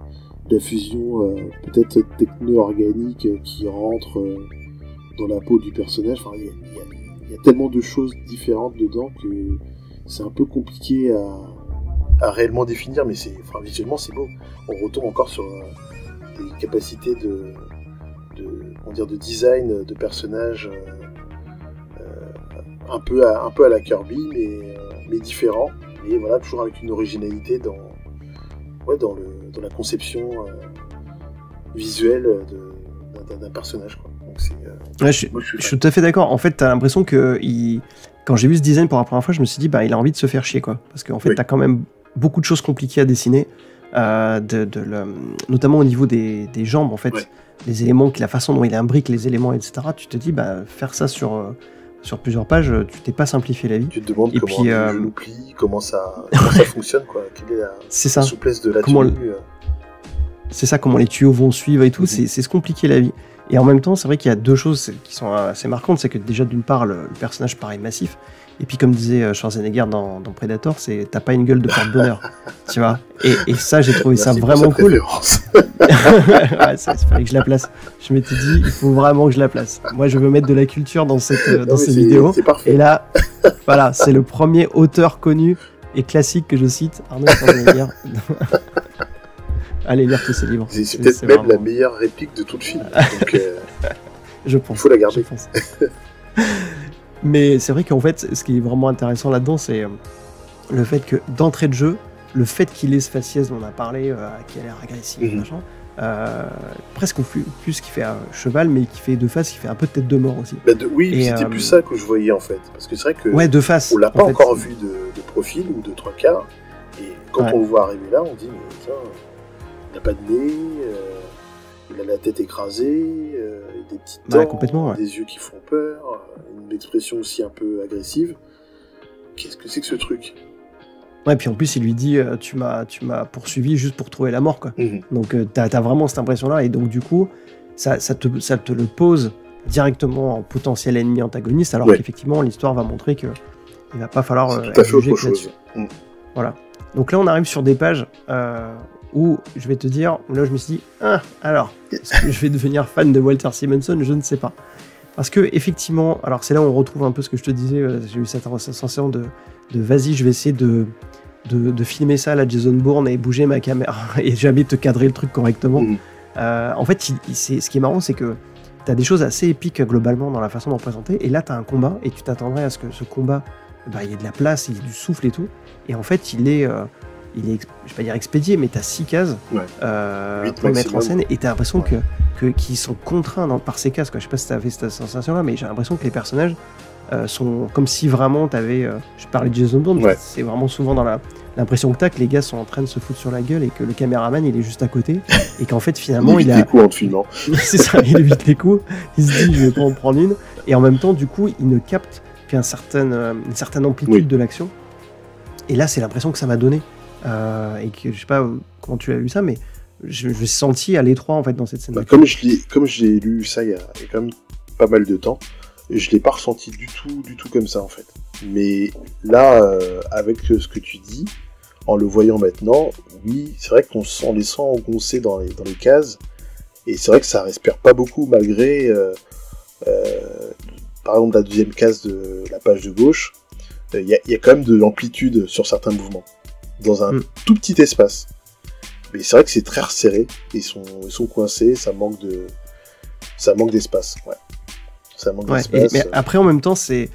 la fusion peut-être techno-organique qui rentre dans la peau du personnage. Enfin, il y a tellement de choses différentes dedans que c'est un peu compliqué à réellement définir, mais visuellement c'est beau. On retombe encore sur des capacités de design de personnages un peu à la Kirby, mais différents, mais voilà, toujours avec une originalité dans la conception visuelle d'un personnage, quoi. Donc je suis tout à fait d'accord. En fait, t'as l'impression que quand j'ai vu ce design pour la première fois, je me suis dit, il a envie de se faire chier, quoi. Parce qu'en fait, t'as quand même beaucoup de choses compliquées à dessiner, notamment au niveau des jambes, en fait. Les éléments, la façon dont il imbrique les éléments, etc. Tu te dis, faire ça sur plusieurs pages, tu t'es pas simplifié la vie. Tu te demandes comment les genoux plient, comment ça fonctionne, quoi. Quelle est la souplesse de la tenue. C'est ça, comment les tuyaux vont suivre et tout, c'est se compliquer la vie. Et en même temps, c'est vrai qu'il y a deux choses qui sont assez marquantes, c'est que déjà d'une part, le personnage paraît massif, et puis comme disait Schwarzenegger dans Predator, t'as pas une gueule de porte-bonheur, tu vois. Et ça, j'ai trouvé ça vraiment cool. Ouais, il fallait que je la place. Je m'étais dit, il faut vraiment que je la place. Moi, je veux mettre de la culture dans ces vidéos. Et là, voilà, c'est le premier auteur connu et classique que je cite, Arnold Schwarzenegger. Allez lire tous ces livres. C'est peut-être même vraiment la meilleure réplique de tout le film. Donc, je pense. Il faut la garder. Mais c'est vrai qu'en fait, ce qui est vraiment intéressant là-dedans, c'est le fait que d'entrée de jeu, le fait qu'il ait ce faciès dont on a parlé, qui a l'air agressif, machin, presque plus qui fait un cheval, mais qui fait de face, qui fait un peu de tête de mort aussi. Oui, c'était plus ça que je voyais en fait. Parce que c'est vrai que de face, on l'a pas encore vu de profil ou de trois quarts. Et quand on le voit arriver là, on dit, mais tiens, il n'a pas de nez, il a la tête écrasée, des petites dents, des yeux qui font peur, une expression aussi un peu agressive. Qu'est-ce que c'est que ce truc ? Ouais, puis en plus, il lui dit tu m'as poursuivi juste pour trouver la mort, quoi. Donc, t'as vraiment cette impression-là, et donc, du coup, ça te le pose directement en potentiel ennemi antagoniste, alors qu'effectivement, l'histoire va montrer qu'il va pas falloir juger là-dessus. Voilà. Donc là, on arrive sur des pages où, je vais te dire, là, je me suis dit, alors, est-ce que je vais devenir fan de Walter Simonson ? Je ne sais pas. Parce que, effectivement, alors c'est là où on retrouve un peu ce que je te disais, j'ai eu cette sensation de vas-y, je vais essayer de filmer ça à la Jason Bourne et bouger ma caméra et jamais te cadrer le truc correctement. En fait, ce qui est marrant, c'est que tu as des choses assez épiques globalement dans la façon d'en présenter, et là tu as un combat et tu t'attendrais à ce que ce combat, il y ait de la place, il y ait du souffle et tout, et en fait il est je vais pas dire expédié, mais tu as 6 cases pour le mettre en scène, et tu as l'impression qu'ils sont contraints par ces cases, quoi. Je sais pas si tu as fait cette sensation là, mais j'ai l'impression que les personnages sont comme si vraiment t'avais je parlais de Jason Bourne, c'est vraiment souvent dans l'impression que t'as que les gars sont en train de se foutre sur la gueule et que le caméraman il est juste à côté et qu'en fait finalement il évite les coups en te filmant. C'est ça, il évite les coups, il se dit je vais pas en prendre une, et en même temps du coup il ne capte qu'une certaine amplitude de l'action, et là c'est l'impression que ça m'a donné, et que je sais pas comment tu as lu ça, mais je me suis senti à l'étroit en fait dans cette scène. Comme j'ai lu ça il y a quand même pas mal de temps, je l'ai pas ressenti du tout comme ça en fait. Mais là, avec ce que tu dis, en le voyant maintenant, oui, c'est vrai qu'on les sent engoncés dans les cases, et c'est vrai que ça respire pas beaucoup malgré, par exemple, la deuxième case de la page de gauche, il y a quand même de l'amplitude sur certains mouvements, dans un tout petit espace. Mais c'est vrai que c'est très resserré, ils sont coincés, ça manque d'espace, ouais. Ça manque d'espace. Mais après, en même temps, c'est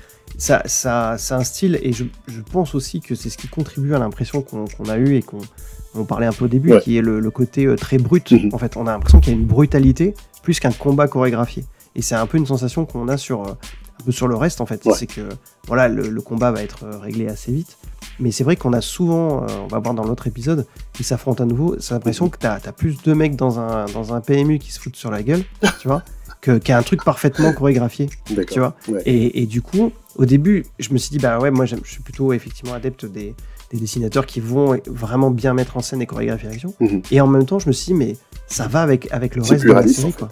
un style, et je pense aussi que c'est ce qui contribue à l'impression qu'on a eue et qu'on parlait un peu au début, qui est le côté très brut. En fait, on a l'impression qu'il y a une brutalité plus qu'un combat chorégraphié. Et c'est un peu une sensation qu'on a un peu sur le reste, en fait. C'est que voilà, le combat va être réglé assez vite. Mais c'est vrai qu'on a souvent, on va voir dans l'autre épisode, qui s'affrontent à nouveau. C'est l'impression que t'as plus de mecs dans un PMU qui se foutent sur la gueule, tu vois, qu'un truc parfaitement chorégraphié, tu vois. Et du coup, au début, je me suis dit, moi je suis plutôt effectivement adepte des dessinateurs qui vont vraiment bien mettre en scène et chorégraphier l'action. Et en même temps, je me suis dit, mais ça va avec le reste de la série, quoi.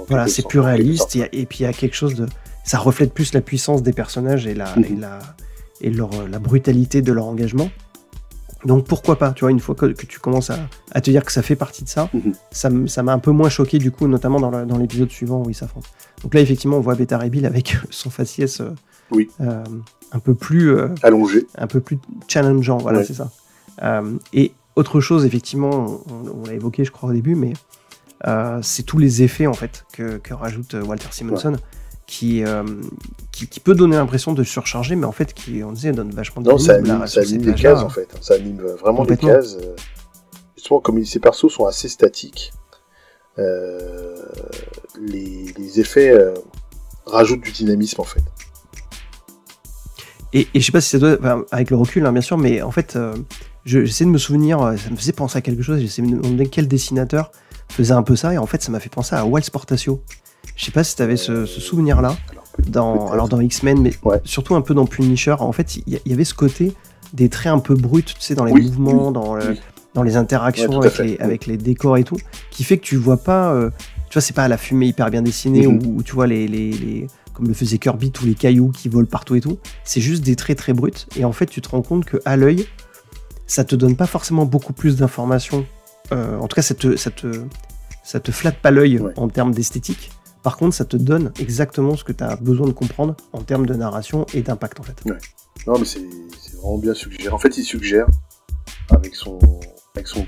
Voilà, c'est plus réaliste, et puis il y a quelque chose de... Ça reflète plus la puissance des personnages et la brutalité de leur engagement. Donc pourquoi pas, tu vois, une fois que tu commences à te dire que ça fait partie de ça, ça m'a un peu moins choqué du coup, notamment dans l'épisode suivant où ils s'affrontent. Donc là effectivement on voit Beta Ray Bill avec son faciès un peu plus allongé, un peu plus challengeant, voilà, c'est ça. Et autre chose, effectivement, on l'a évoqué je crois au début, mais c'est tous les effets en fait que rajoute Walter Simonson, qui peut donner l'impression de surcharger, mais en fait, qui, on disait, donne vachement de non, ça anime des cases, en fait. Ça anime vraiment des cases. Justement, comme ces persos sont assez statiques, les effets rajoutent du dynamisme, en fait. Et je sais pas si c'est toi, enfin, avec le recul, hein, bien sûr, mais en fait, j'essaie de me souvenir, ça me faisait penser à quelque chose, j'essaie de me demander quel dessinateur faisait un peu ça, et en fait, ça m'a fait penser à Wild Sportatio. Je sais pas si tu avais ce souvenir-là, dans X-Men, mais surtout un peu dans Punisher. En fait, il y avait ce côté des traits un peu bruts, tu sais, dans les mouvements, dans les interactions avec les décors et tout, qui fait que tu vois pas, tu vois, c'est pas la fumée hyper bien dessinée, ou tu vois les comme le faisait Kirby, tous les cailloux qui volent partout et tout. C'est juste des traits très bruts, et en fait, tu te rends compte qu'à l'œil, ça te donne pas forcément beaucoup plus d'informations. En tout cas, ça te flatte pas l'œil en termes d'esthétique. Par contre, ça te donne exactement ce que tu as besoin de comprendre en termes de narration et d'impact, en fait. Ouais. Non, mais c'est vraiment bien suggéré. En fait, il suggère avec son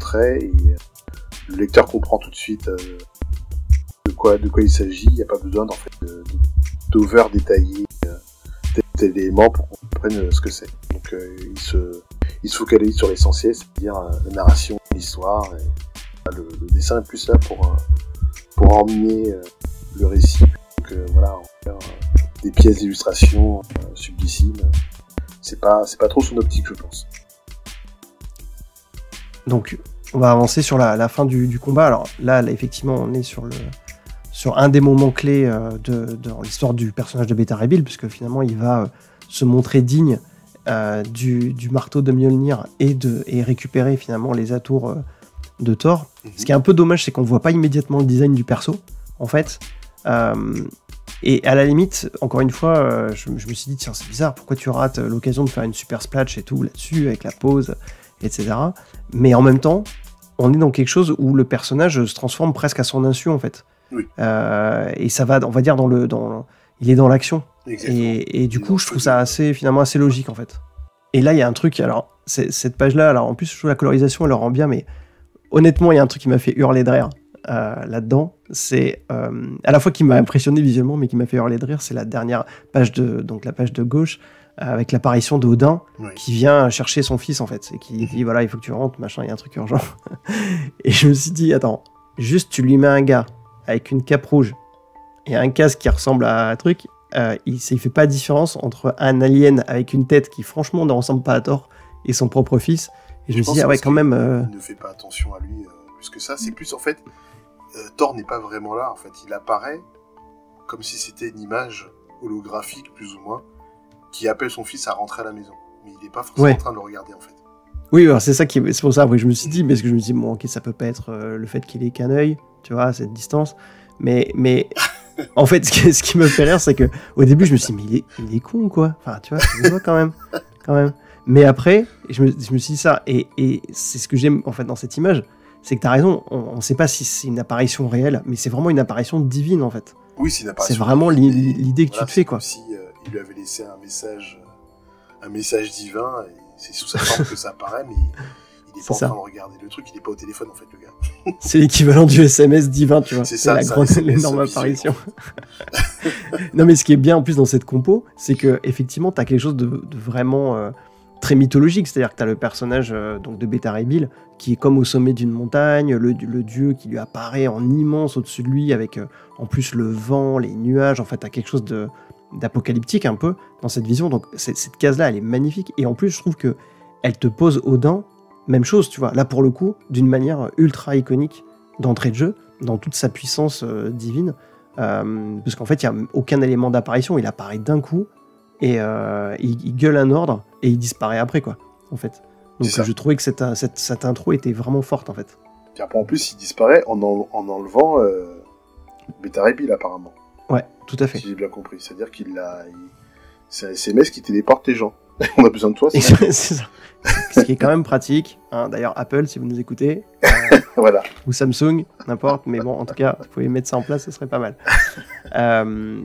trait, et le lecteur comprend tout de suite de quoi il s'agit. Il n'y a pas besoin d'over détailler tel élément pour qu'on comprenne ce que c'est. Donc, il se focalise sur l'essentiel, c'est-à-dire la narration, l'histoire. Et, le dessin est plus là pour emmener le récit, donc voilà, des pièces d'illustration sublissimes. C'est pas trop son optique, je pense. Donc on va avancer sur la fin du combat. Alors là effectivement on est sur un des moments clés dans l'histoire du personnage de Beta Ray Bill, puisque finalement il va se montrer digne du marteau de Mjolnir et récupérer finalement les atours de Thor. Ce qui est un peu dommage, c'est qu'on voit pas immédiatement le design du perso, en fait. Et à la limite, encore une fois, je me suis dit, tiens, c'est bizarre, pourquoi tu rates l'occasion de faire une super splash et tout là-dessus, avec la pose, etc. Mais en même temps, on est dans quelque chose où le personnage se transforme presque à son insu, en fait. Oui. Et ça va, on va dire, il est dans l'action. Et du coup, je trouve ça finalement assez logique, en fait. Et là, il y a un truc, alors, cette page-là, alors en plus, je trouve la colorisation, elle le rend bien, mais honnêtement, il y a un truc qui m'a fait hurler de rire. Là-dedans, c'est à la fois qui m'a impressionné visuellement, mais qui m'a fait hurler de rire, c'est la dernière page donc la page de gauche, avec l'apparition d'Odin, qui vient chercher son fils, en fait, et qui dit, voilà, il faut que tu rentres, machin, il y a un truc urgent. Et je me suis dit, attends, juste tu lui mets un gars avec une cape rouge et un casque qui ressemble à un truc, il fait pas de différence entre un alien avec une tête qui franchement ne ressemble pas à Thor et son propre fils. Et je me suis dit, ah ouais, quand même... Il ne fait pas attention à lui plus que ça, c'est plus en fait... Thor n'est pas vraiment là, en fait. Il apparaît comme si c'était une image holographique, plus ou moins, qui appelle son fils à rentrer à la maison. Mais il n'est pas forcément en train de le regarder, en fait. Oui, alors c'est pour ça que je me suis dit, parce que je me suis dit, bon, ok, ça peut pas être le fait qu'il ait qu'un œil, tu vois, à cette distance. Mais en fait, ce qui me fait rire, c'est que au début, je me suis dit, mais il est con, quoi. Enfin, tu vois, je vois quand même. Mais après, je me suis dit ça, et c'est ce que j'aime, en fait, dans cette image, c'est que t'as raison, on ne sait pas si c'est une apparition réelle, mais c'est vraiment une apparition divine, en fait. Oui, c'est une apparition. C'est vraiment l'idée que tu te fais, quoi. Comme si il lui avait laissé un message divin, et c'est sous sa forme que ça apparaît, mais il n'est pas en train de regarder le truc, il n'est pas au téléphone, en fait, le gars. C'est l'équivalent du SMS divin, tu vois. C'est ça, l'énorme apparition. Non, mais ce qui est bien, en plus, dans cette compo, c'est que effectivement, t'as quelque chose de vraiment... très mythologique, c'est-à-dire que tu as le personnage donc de Beta Ray Bill qui est comme au sommet d'une montagne, le dieu qui lui apparaît en immense au-dessus de lui avec en plus le vent, les nuages, en fait tu as quelque chose d'apocalyptique un peu dans cette vision, donc cette case-là elle est magnifique, et en plus je trouve que elle te pose Odin, même chose, tu vois, là pour le coup, d'une manière ultra iconique d'entrée de jeu, dans toute sa puissance divine, parce qu'en fait il n'y a aucun élément d'apparition, il apparaît d'un coup, et il gueule un ordre et il disparaît après, quoi, en fait. Donc je trouvais que cette intro était vraiment forte, en fait. Et après, en plus, il disparaît en enlevant Beta Ray Bill, apparemment. Ouais, tout à fait. Si j'ai bien compris. C'est-à-dire c'est un SMS qui téléporte les gens. On a besoin de toi, c'est ça. Ce qui est quand même pratique. Hein. D'ailleurs, Apple, si vous nous écoutez, voilà. ou Samsung, n'importe, mais bon, en tout cas, vous pouvez mettre ça en place, ce serait pas mal.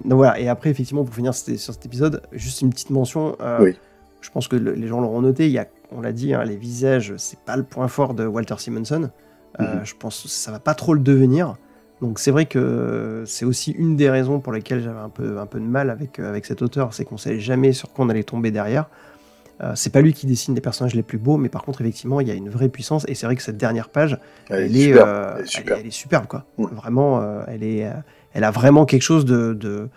Donc voilà, et après, effectivement, pour finir sur cet épisode, juste une petite mention. Oui. Je pense que les gens l'auront noté, on l'a dit, hein, les visages, c'est pas le point fort de Walter Simonson. Je pense que ça va pas trop le devenir. Donc c'est vrai que c'est aussi une des raisons pour lesquelles j'avais un peu de mal avec cet auteur, c'est qu'on ne savait jamais sur quoi on allait tomber derrière. C'est pas lui qui dessine les personnages les plus beaux, mais par contre effectivement il y a une vraie puissance, et c'est vrai que cette dernière page, elle est superbe quoi. Vraiment, elle a vraiment quelque chose de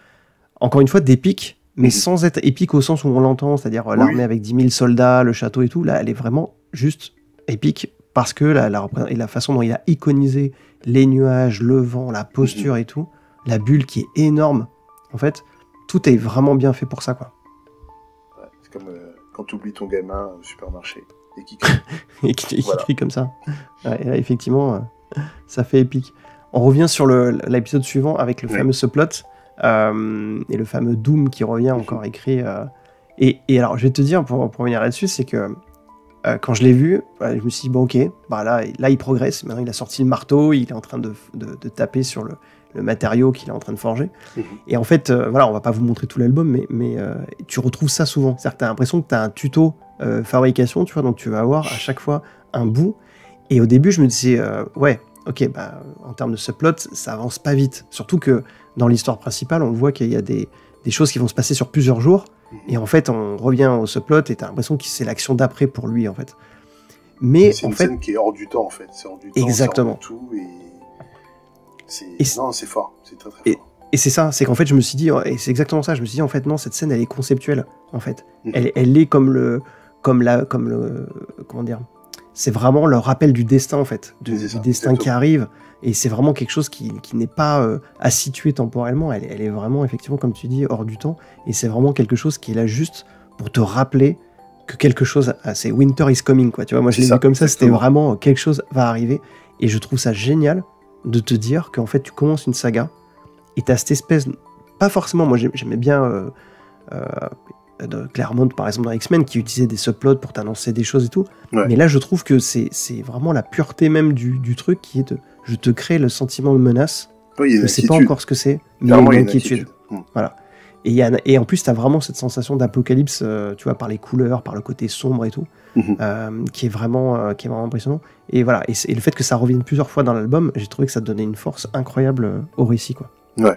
encore une fois d'épique, mais sans être épique au sens où on l'entend, c'est-à-dire l'armée avec 10 000 soldats, le château et tout. Là elle est vraiment juste épique, parce que la façon dont il a iconisé les nuages, le vent, la posture et tout, la bulle qui est énorme, en fait, tout est vraiment bien fait pour ça, quoi. Ouais, c'est comme quand tu oublies ton gamin au supermarché et qui crie. et qui crie comme ça. Ouais, et là, effectivement, ça fait épique. On revient sur l'épisode suivant avec le fameux subplot et le fameux Doom qui revient encore écrit. Et alors, je vais te dire, pour revenir là-dessus, c'est que quand je l'ai vu, je me suis dit, bon ok, là il progresse, maintenant il a sorti le marteau, il est en train de taper sur le matériau qu'il est en train de forger. Et en fait, on va pas vous montrer tout l'album, mais tu retrouves ça souvent. C'est-à-dire que tu as l'impression que tu as un tuto fabrication, tu vois, donc tu vas avoir à chaque fois un bout. Et au début, je me disais, ouais, ok, en termes de subplot, ça avance pas vite. Surtout que dans l'histoire principale, on voit qu'il y a des choses qui vont se passer sur plusieurs jours. Et en fait, on revient au subplot et t'as l'impression que c'est l'action d'après pour lui, en fait. Mais c'est une scène qui est hors du temps, en fait. C'est hors du temps, exactement. C'est hors de tout, non, c'est fort. C'est très, très fort. Et c'est ça, c'est qu'en fait, je me suis dit, et c'est exactement ça, je me suis dit, en fait, non, cette scène, elle est conceptuelle, en fait. Elle est comment dire, c'est vraiment le rappel du destin, en fait, du destin qui arrive. Et c'est vraiment quelque chose qui n'est pas à situer temporellement. Elle est vraiment, effectivement, comme tu dis, hors du temps. Et c'est vraiment quelque chose qui est là juste pour te rappeler que quelque chose... c'est Winter is coming, quoi. Tu vois, moi, je l'ai vu comme ça. C'était vraiment quelque chose va arriver. Et je trouve ça génial de te dire qu'en fait, tu commences une saga et t'as cette espèce... Pas forcément... Moi, j'aimais bien... Claremont, par exemple, dans X-Men, qui utilisait des subplots pour t'annoncer des choses et tout. Ouais. Mais là, je trouve que c'est vraiment la pureté même du truc qui est de... Je te crée le sentiment de menace. Oui, je ne sais pas encore ce que c'est, mais il y a une inquiétude. Voilà. Et en plus, tu as vraiment cette sensation d'apocalypse, tu vois, par les couleurs, par le côté sombre et tout, qui est vraiment impressionnant. Et voilà. Et le fait que ça revienne plusieurs fois dans l'album, j'ai trouvé que ça donnait une force incroyable au récit, quoi. Ouais.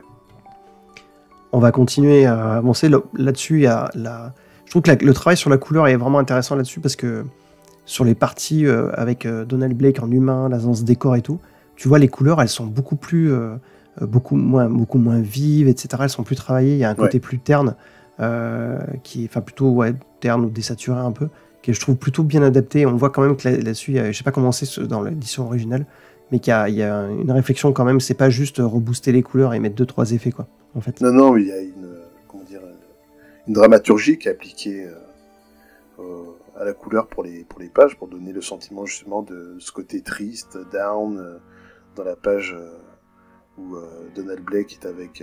On va continuer à avancer. Là-dessus, il y a je trouve que le travail sur la couleur est vraiment intéressant là-dessus, parce que sur les parties avec Donald Blake en humain, là, dans ce décor et tout, tu vois, les couleurs, elles sont beaucoup moins vives, etc. Elles sont plus travaillées. Il y a un côté plus terne, plutôt terne ou désaturé un peu, que je trouve plutôt bien adapté. On voit quand même que là-dessus, je sais pas comment c'est dans l'édition originale, mais qu'il y a une réflexion quand même. C'est pas juste rebooster les couleurs et mettre 2-3 effets, quoi. En fait. Non, mais il y a une dramaturgie qui est appliquée à la couleur pour les pages, pour donner le sentiment justement de ce côté triste, down. Dans la page où Donald Blake est avec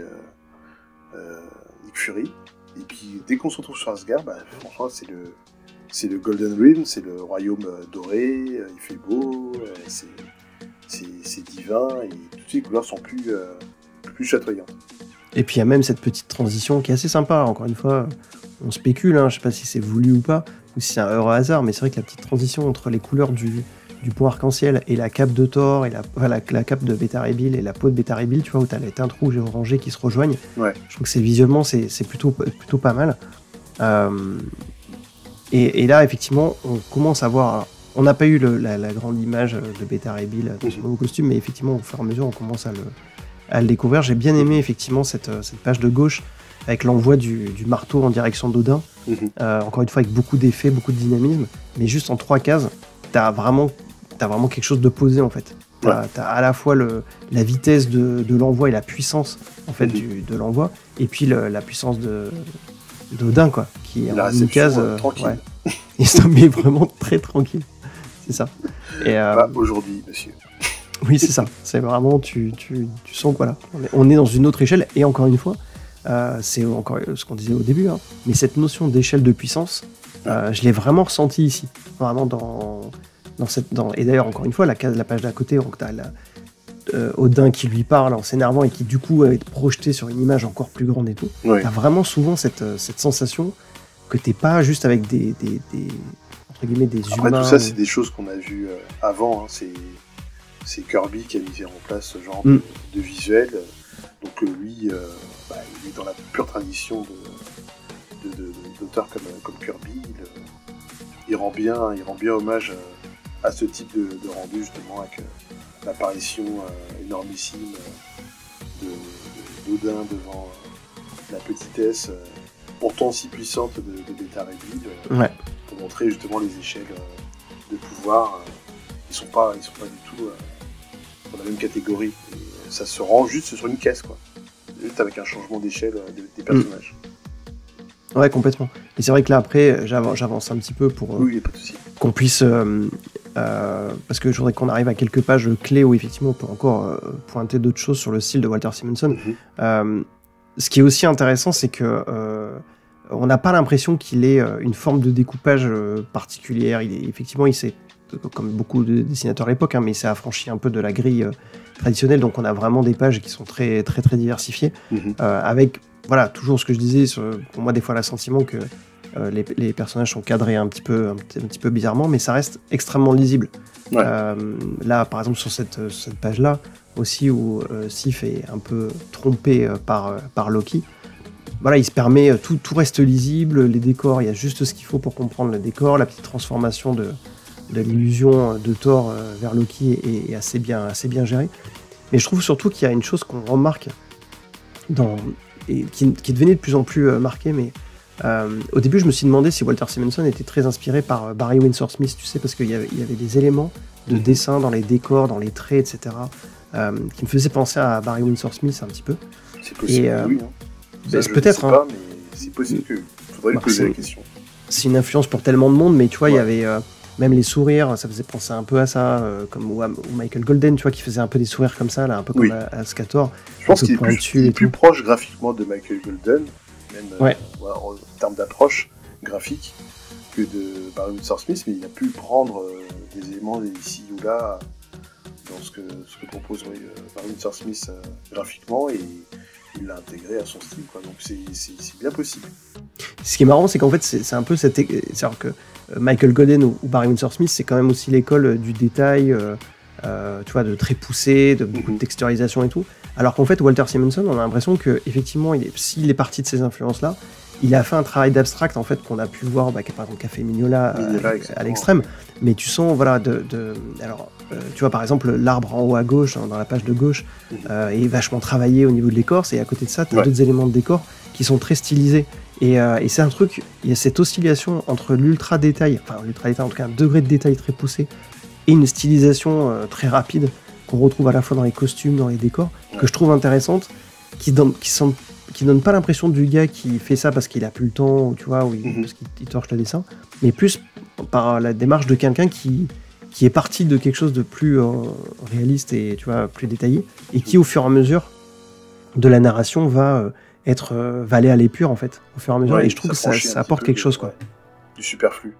Nick Fury, et puis dès qu'on se retrouve sur Asgard, franchement c'est le Golden Realm, c'est le royaume doré, il fait beau, c'est divin, et toutes les couleurs sont plus chatoyantes. Et puis il y a même cette petite transition qui est assez sympa. Encore une fois, on spécule, je sais pas si c'est voulu ou pas, ou si c'est un heureux hasard, mais c'est vrai que la petite transition entre les couleurs du pont arc-en-ciel et la cape de Thor et la cape de Beta Ray Bill et la peau de Beta Ray Bill, tu vois, où t'as les teintes rouges et orangées qui se rejoignent. Ouais. Je trouve que visuellement c'est plutôt pas mal. Et là effectivement on commence à voir, on n'a pas eu la grande image de Beta Ray Bill dans son nouveau costume, mais effectivement au fur et à mesure on commence à le découvrir. J'ai bien aimé effectivement cette page de gauche avec l'envoi du marteau en direction d'Odin, encore une fois avec beaucoup d'effets, beaucoup de dynamisme, mais juste en 3 cases t'as vraiment quelque chose de posé, en fait. T'as à la fois la vitesse de l'envoi et la puissance, en fait, de l'envoi, et puis la puissance d'Odin, quoi, qui est en une case tranquille. Il se met vraiment très tranquille, c'est ça. Et aujourd'hui, monsieur. Oui, c'est ça. C'est vraiment, tu sens que voilà, on est dans une autre échelle, et encore une fois, c'est encore ce qu'on disait au début, mais cette notion d'échelle de puissance, je l'ai vraiment ressenti ici, vraiment et d'ailleurs, encore une fois, la page d'à côté, donc t'as Odin qui lui parle en s'énervant et qui du coup est projeté sur une image encore plus grande et tout. Oui. T'as vraiment souvent cette sensation que t'es pas juste avec entre guillemets des Après, humains. tout ça, c'est des choses qu'on a vues avant. C'est c'est Kirby qui a mis en place ce genre de visuel. Donc lui, il est dans la pure tradition d'auteurs comme Kirby. Il rend bien hommage à ce type de rendu, justement, avec l'apparition énormissime d'Odin devant la petitesse pourtant si puissante de Beta Ray Bill, pour montrer justement les échelles de pouvoir. Ils sont pas du tout dans la même catégorie. Et ça se rend juste sur une caisse, quoi. Juste avec un changement d'échelle des personnages. Ouais, complètement. Et c'est vrai que là, après, j'avance un petit peu pour qu'on puisse... parce que je voudrais qu'on arrive à quelques pages clés où, effectivement, on peut encore pointer d'autres choses sur le style de Walter Simonson. Ce qui est aussi intéressant, c'est que on n'a pas l'impression qu'il ait une forme de découpage particulière. Il s'est, comme beaucoup de dessinateurs à l'époque, mais il s'est affranchi un peu de la grille traditionnelle. Donc, on a vraiment des pages qui sont très, très, très diversifiées, avec... Voilà, toujours ce que je disais, pour moi, des fois, l'assentiment que les personnages sont cadrés un petit peu bizarrement, mais ça reste extrêmement lisible. Là, par exemple, sur cette page-là, aussi, où Sif est un peu trompé par Loki, voilà, il se permet, tout reste lisible, les décors, il y a juste ce qu'il faut pour comprendre le décor, la petite transformation de l'illusion de Thor vers Loki est assez bien gérée. Mais je trouve surtout qu'il y a une chose qu'on remarque et qui devenait de plus en plus marqué, mais au début je me suis demandé si Walter Simonson était très inspiré par Barry Windsor Smith, tu sais, parce qu'il y avait des éléments de dessin dans les décors, dans les traits, etc., qui me faisaient penser à Barry Windsor Smith un petit peu. C'est possible, oui. Peut-être, pas, mais c'est possible qu'il faudrait lui poser la question. C'est une influence pour tellement de monde, mais tu vois, il y avait... même les sourires, ça faisait penser un peu à ça, comme ou Michael Golden, tu vois, qui faisait un peu des sourires comme ça, là, un peu comme à Scator. Je pense qu'il est plus proche graphiquement de Michael Golden, même en termes d'approche graphique, que de Barry Windsor Smith, mais il a pu prendre des éléments ici ou là dans ce que propose Barry Windsor Smith graphiquement, et il l'a intégré à son style, quoi. Donc c'est bien possible. Ce qui est marrant, c'est qu'en fait, c'est un peu c'est-à-dire que Michael Golden ou Barry Windsor Smith, c'est quand même aussi l'école du détail, tu vois, de très poussé, de beaucoup de texturisation et tout. Alors qu'en fait, Walter Simonson, on a l'impression qu'effectivement, s'il est parti de ces influences-là, il a fait un travail d'abstract, en fait, qu'on a pu voir, par exemple, Café Mignola à l'extrême. Mais tu sens, voilà, alors, tu vois, par exemple, l'arbre en haut à gauche, dans la page de gauche, est vachement travaillé au niveau de l'écorce, et à côté de ça, tu as d'autres éléments de décor qui sont très stylisés. Et c'est un truc, il y a cette oscillation entre l'ultra détail, en tout cas un degré de détail très poussé, et une stylisation très rapide qu'on retrouve à la fois dans les costumes, dans les décors, que je trouve intéressante, qui donne pas l'impression du gars qui fait ça parce qu'il a plus le temps, tu vois, parce qu'il torche le dessin, mais plus par la démarche de quelqu'un qui est parti de quelque chose de plus réaliste et, tu vois, plus détaillé, et qui au fur et à mesure de la narration va aller à l'épure, en fait, au fur et à mesure, et je trouve que ça apporte quelque chose, quoi. Du superflu.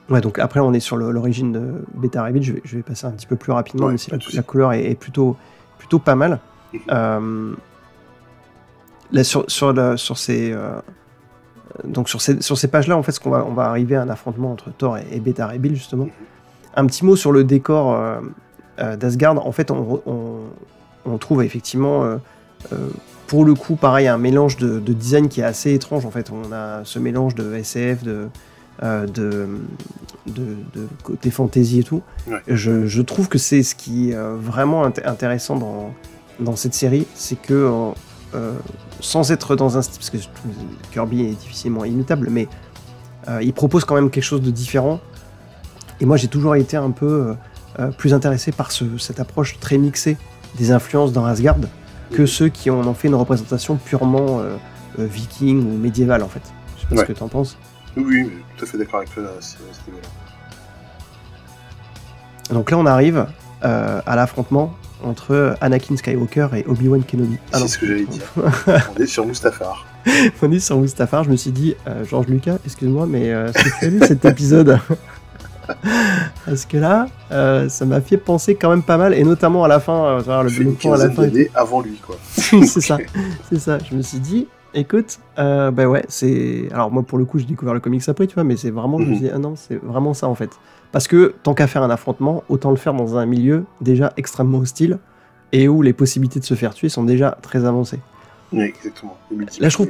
Ouais, donc après on est sur l'origine de Beta Ray Bill, je vais passer un petit peu plus rapidement, même si la couleur est plutôt pas mal. Là, sur ces pages-là, en fait, on va arriver à un affrontement entre Thor et Beta Ray Bill, justement. Un petit mot sur le décor d'Asgard. En fait, on trouve effectivement, pour le coup, pareil, un mélange de design qui est assez étrange. En fait, on a ce mélange de SF, de côté fantasy et tout. Je trouve que c'est ce qui est vraiment intéressant dans cette série, c'est que sans être dans un style, parce que Kirby est difficilement imitable, mais il propose quand même quelque chose de différent, et moi j'ai toujours été un peu plus intéressé par cette approche très mixée des influences dans Asgard que ceux qui en ont fait une représentation purement viking ou médiévale, en fait. Je sais pas ce que t'en penses. Oui, mais tout à fait d'accord avec toi à ce niveau-là. Donc là, on arrive à l'affrontement entre Anakin Skywalker et Obi-Wan Kenobi. C'est ce que j'allais dire. On est sur Mustafar. On est sur Mustafar. Je me suis dit, Georges Lucas, excuse-moi, mais est-ce que tu as lu cet épisode? Parce que là, ça m'a fait penser quand même pas mal, et notamment à la fin, le point à la fin. Avant lui, quoi. C'est ça. Je me suis dit, Écoute, bah ouais, c'est... Alors moi, pour le coup, j'ai découvert le comics après, tu vois, mais c'est vraiment... Je me dis, ah non, c'est vraiment ça, en fait. Parce que, tant qu'à faire un affrontement, autant le faire dans un milieu déjà extrêmement hostile, et où les possibilités de se faire tuer sont déjà très avancées. Oui, exactement. Là, je trouve...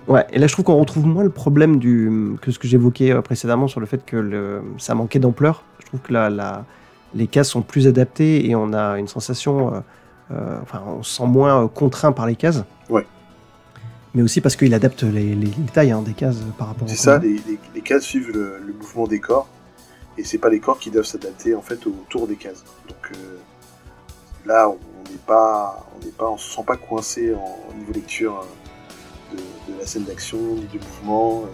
Ouais, et là, je trouve qu'on retrouve moins le problème que ce que j'évoquais précédemment sur le fait que ça manquait d'ampleur. Je trouve que les cases sont plus adaptées, et on a une sensation... on se sent moins contraint par les cases. Ouais. Mais aussi parce qu'il adapte les tailles des cases par rapport au C'est ça, les cases suivent le mouvement des corps, et c'est pas les corps qui doivent s'adapter en fait autour des cases. Donc là, on se sent pas coincé au niveau lecture de la scène d'action, ni du mouvement,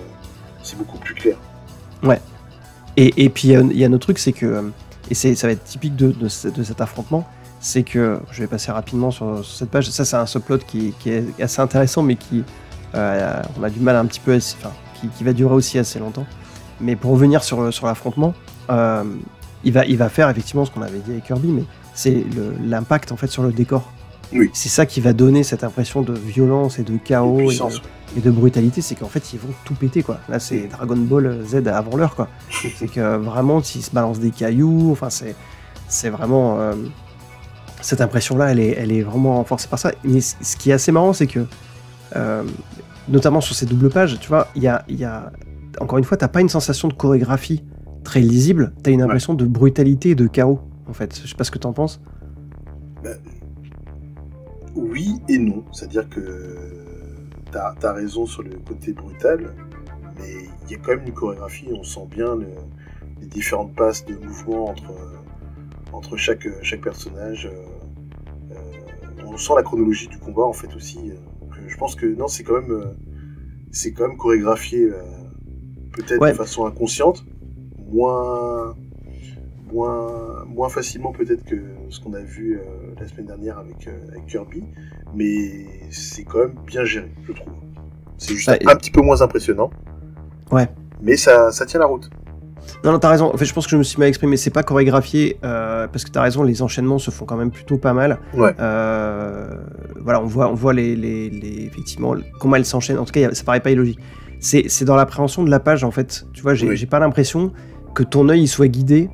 c'est beaucoup plus clair. Ouais. Et puis il y a un autre truc, c'est que, et ça va être typique de cet affrontement, c'est que, je vais passer rapidement sur cette page, ça c'est un subplot qui est assez intéressant, mais qui on a du mal un petit peu, qui va durer aussi assez longtemps. Mais pour revenir sur l'affrontement, il va faire effectivement ce qu'on avait dit avec Kirby, mais c'est l'impact en fait sur le décor. Oui. C'est ça qui va donner cette impression de violence et de chaos et de brutalité, c'est qu'en fait ils vont tout péter quoi. Là c'est Dragon Ball Z avant l'heure quoi. C'est que vraiment s'ils se balancent des cailloux, enfin c'est vraiment... cette impression-là, elle est vraiment renforcée par ça. Mais ce qui est assez marrant, c'est que, notamment sur ces doubles pages, tu vois, il y a encore une fois, t'as pas une sensation de chorégraphie très lisible, t'as une impression de brutalité et de chaos, en fait. Je sais pas ce que t'en penses. Oui et non. C'est-à-dire que t'as raison sur le côté brutal, mais il y a quand même une chorégraphie, on sent bien les différentes passes de mouvement entre chaque personnage. On sent la chronologie du combat en fait aussi. Je pense que non, c'est quand même chorégraphié peut-être de façon inconsciente, moins facilement peut-être que ce qu'on a vu la semaine dernière avec Kirby, mais c'est quand même bien géré, je trouve. C'est juste un petit peu moins impressionnant. Ouais. Mais ça tient la route. Non, t'as raison. En fait, je pense que je me suis mal exprimé. C'est pas chorégraphié parce que t'as raison. Les enchaînements se font quand même plutôt pas mal. Ouais. Voilà, on voit effectivement comment elles s'enchaînent. En tout cas, ça paraît pas illogique. C'est dans l'appréhension de la page en fait. Tu vois, j'ai pas l'impression que ton œil il soit guidé.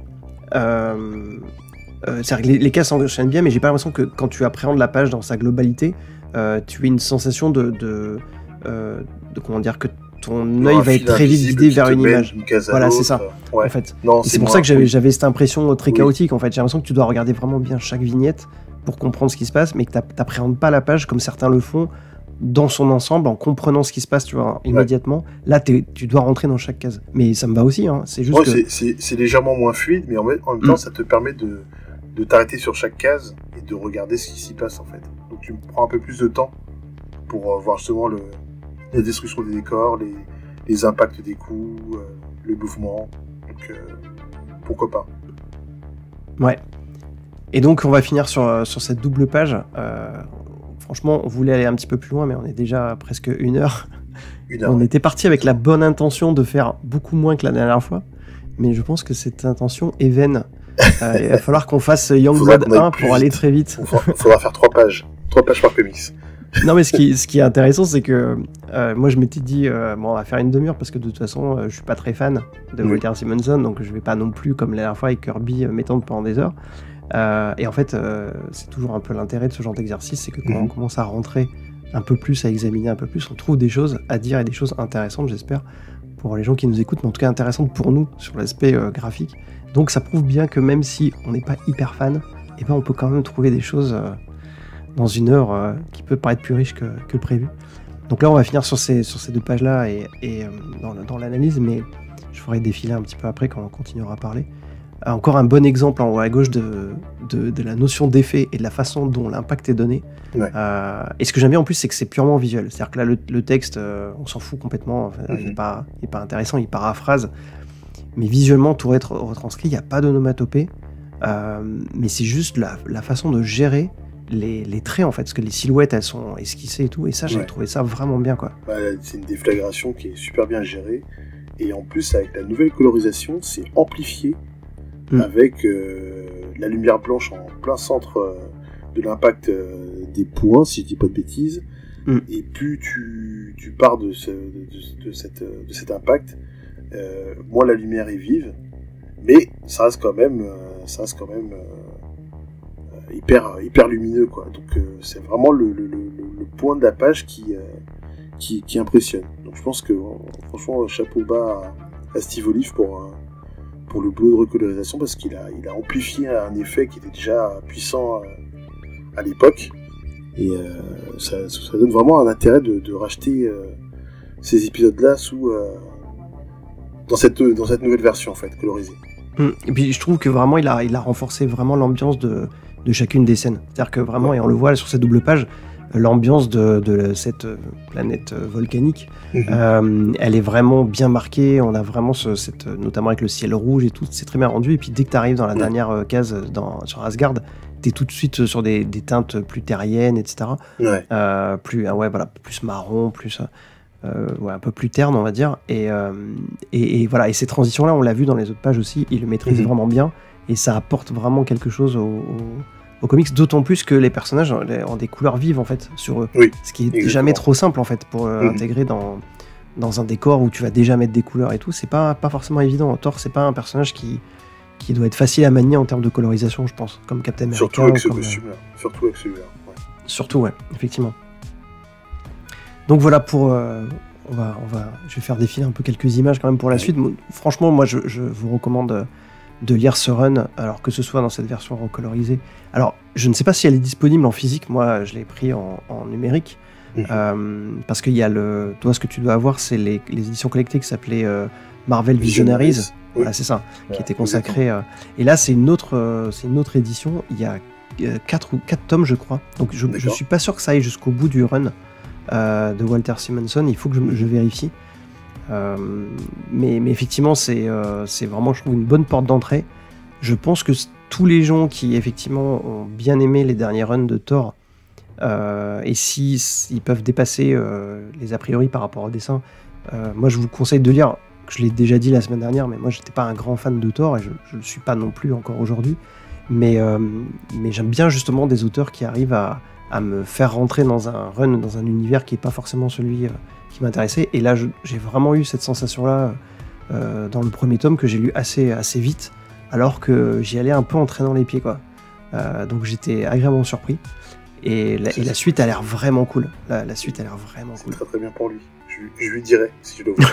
C'est-à-dire que les cases s'enchaînent bien, mais j'ai pas l'impression que quand tu appréhendes la page dans sa globalité, tu as une sensation de comment dire, que ton œil va être très vite guidé vers une image. Voilà, c'est ça. Ouais. En fait. Non, c'est pour ça que j'avais cette impression très chaotique. En fait, j'ai l'impression que tu dois regarder vraiment bien chaque vignette pour comprendre ce qui se passe, mais que t'appréhendes pas la page comme certains le font dans son ensemble en comprenant ce qui se passe, tu vois, immédiatement. Là, tu dois rentrer dans chaque case. Mais ça me va aussi. Hein. C'est juste que c'est légèrement moins fluide, mais en même temps, ça te permet de t'arrêter sur chaque case et de regarder ce qui s'y passe en fait. Donc tu prends un peu plus de temps pour voir justement la destruction des décors, les impacts des coups, le mouvement. Donc pourquoi pas. Ouais. Et donc on va finir sur cette double page. Franchement, on voulait aller un petit peu plus loin, mais on est déjà presque 1 heure. On était parti avec la bonne intention de faire beaucoup moins que la dernière fois, mais je pense que cette intention est vaine. Il va falloir qu'on fasse Youngblood 1 pour aller très vite. Faudra faire 3 pages. 3 pages par comics. Non, mais ce qui est intéressant, c'est que moi je m'étais dit, on va faire une demi-heure parce que de toute façon, je suis pas très fan de Walter Simonson, donc je vais pas non plus, comme la dernière fois avec Kirby, m'étendre pendant des heures. Et en fait, c'est toujours un peu l'intérêt de ce genre d'exercice, c'est que quand on commence à rentrer un peu plus, à examiner un peu plus, on trouve des choses à dire et des choses intéressantes, j'espère, pour les gens qui nous écoutent, mais en tout cas intéressantes pour nous sur l'aspect graphique. Donc ça prouve bien que même si on n'est pas hyper fan, eh ben on peut quand même trouver des choses dans 1 heure qui peut paraître plus riche que prévu. Donc là, on va finir sur ces 2 pages-là et dans l'analyse, mais je ferai défiler un petit peu après quand on continuera à parler. Encore un bon exemple en haut à gauche de la notion d'effet et de la façon dont l'impact est donné. Ouais. Et ce que j'aime bien en plus, c'est que c'est purement visuel. C'est-à-dire que là, le texte, on s'en fout complètement. Enfin, il n'est pas intéressant, il paraphrase. Mais visuellement, tout va être retranscrit. Il n'y a pas d'onomatopée. Mais c'est juste la façon de gérer les traits, en fait. Parce que les silhouettes, elles sont esquissées et tout. Et ça, j'ai trouvé ça vraiment bien, quoi. C'est une déflagration qui est super bien gérée. Et en plus, avec la nouvelle colorisation, c'est amplifié. Avec la lumière blanche en plein centre de l'impact des points, si je dis pas de bêtises, et plus tu pars de cet impact, moins la lumière est vive, mais ça reste quand même hyper lumineux, quoi. Donc c'est vraiment le point de la page qui impressionne. Donc je pense que franchement, chapeau bas à Steve Olive pour le boulot de recolorisation, parce qu'il a amplifié un effet qui était déjà puissant à l'époque, et ça donne vraiment un intérêt de racheter ces épisodes-là dans cette nouvelle version, en fait, colorisée. Et puis je trouve que vraiment il a renforcé vraiment l'ambiance de chacune des scènes. C'est-à-dire que vraiment, et on le voit sur cette double page, l'ambiance de cette planète volcanique, elle est vraiment bien marquée. On a vraiment notamment avec le ciel rouge et tout, c'est très bien rendu. Et puis dès que tu arrives dans la dernière case sur Asgard, t'es tout de suite sur des teintes plus terriennes, etc. Plus marron, plus un peu plus terne, on va dire. Et voilà. Et ces transitions-là, on l'a vu dans les autres pages aussi. Il le maîtrise vraiment bien, et ça apporte vraiment quelque chose aux comics, d'autant plus que les personnages ont des couleurs vives, en fait, sur eux. Oui, ce qui est jamais trop simple, en fait, pour intégrer dans un décor où tu vas déjà mettre des couleurs et tout. C'est pas forcément évident. Thor, c'est pas un personnage qui doit être facile à manier en termes de colorisation, je pense, comme Captain America. Surtout avec ce costume-là. Surtout, ouais, effectivement. Donc voilà, je vais faire défiler un peu quelques images quand même pour la suite. Franchement, moi, je vous recommande de lire ce run, alors que ce soit dans cette version recolorisée. Alors, je ne sais pas si elle est disponible en physique. Moi, je l'ai pris en numérique, parce qu'il y a toi, ce que tu dois avoir, c'est les éditions collectées qui s'appelaient Marvel Visionaries. Voilà, c'est ça, qui était consacré. Et là, c'est une autre édition. Il y a 4 tomes, je crois. Donc, je suis pas sûr que ça aille jusqu'au bout du run de Walter Simonson. Il faut que je vérifie. Mais effectivement, c'est vraiment, je trouve, une bonne porte d'entrée. Je pense que tous les gens qui, effectivement, ont bien aimé les derniers runs de Thor, et s'ils peuvent dépasser les a priori par rapport au dessin, moi, je vous conseille de lire. Je l'ai déjà dit la semaine dernière, mais moi, j'étais pas un grand fan de Thor, et je le suis pas non plus encore aujourd'hui. Mais j'aime bien, justement, des auteurs qui arrivent à me faire rentrer dans un run, dans un univers qui est pas forcément celui qui m'intéressait. Et là, j'ai vraiment eu cette sensation-là dans le premier tome, que j'ai lu assez vite, alors que j'y allais un peu en traînant les pieds, quoi. Donc j'étais agréablement surpris. Et la suite a l'air vraiment cool. La suite a l'air vraiment cool. C'est très très bien pour lui. Je lui dirai si je le vois.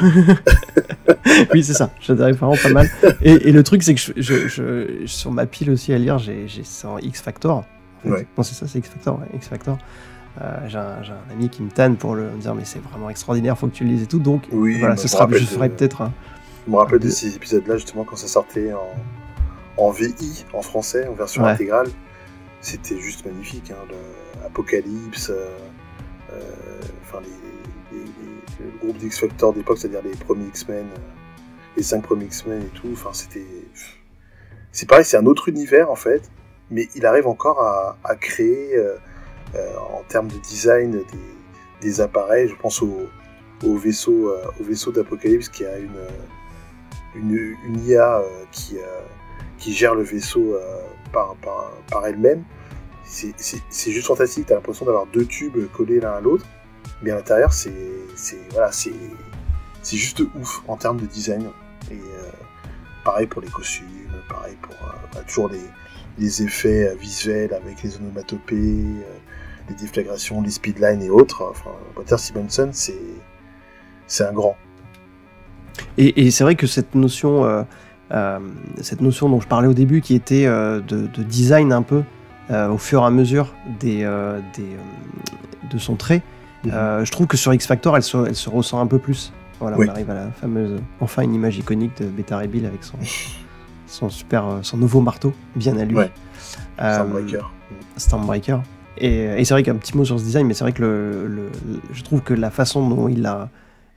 Oui, c'est ça. Je dirais vraiment pas mal. Et le truc, c'est que sur ma pile aussi à lire, j'ai ça en X Factor. Ouais. Non, c'est ça, c'est X Factor. Ouais, X Factor. J'ai un ami qui me tanne pour me dire, mais c'est vraiment extraordinaire, faut que tu le lises et tout. Donc oui, voilà, je ferai peut-être. Je me rappelle de ces épisodes-là, justement, quand ça sortait en VI, en français, en version intégrale. C'était juste magnifique, hein, l'Apocalypse, le groupe d'X Factor d'époque, c'est-à-dire les premiers X-Men, les 5 premiers X-Men et tout. Enfin, c'est pareil, c'est un autre univers en fait, mais il arrive encore à créer en termes de design des appareils. Je pense au vaisseau d'Apocalypse qui a une IA qui gère le vaisseau par elle-même. C'est juste fantastique. T'as l'impression d'avoir 2 tubes collés l'un à l'autre, mais à l'intérieur c'est juste ouf en termes de design. Et pareil pour les costumes, pareil pour toujours les effets visuels avec les onomatopées, les déflagrations, les speedlines et autres. Enfin, Walter Simonson, c'est un grand. Et c'est vrai que cette notion dont je parlais au début, qui était de design un peu au fur et à mesure de son trait, je trouve que sur X Factor, elle se ressent un peu plus. Voilà, oui. On arrive à la fameuse, enfin une image iconique de Beta Ray Bill avec son nouveau marteau, bien à lui. Ouais. Stormbreaker. Et c'est vrai qu'un petit mot sur ce design, mais c'est vrai que je trouve que la façon dont il a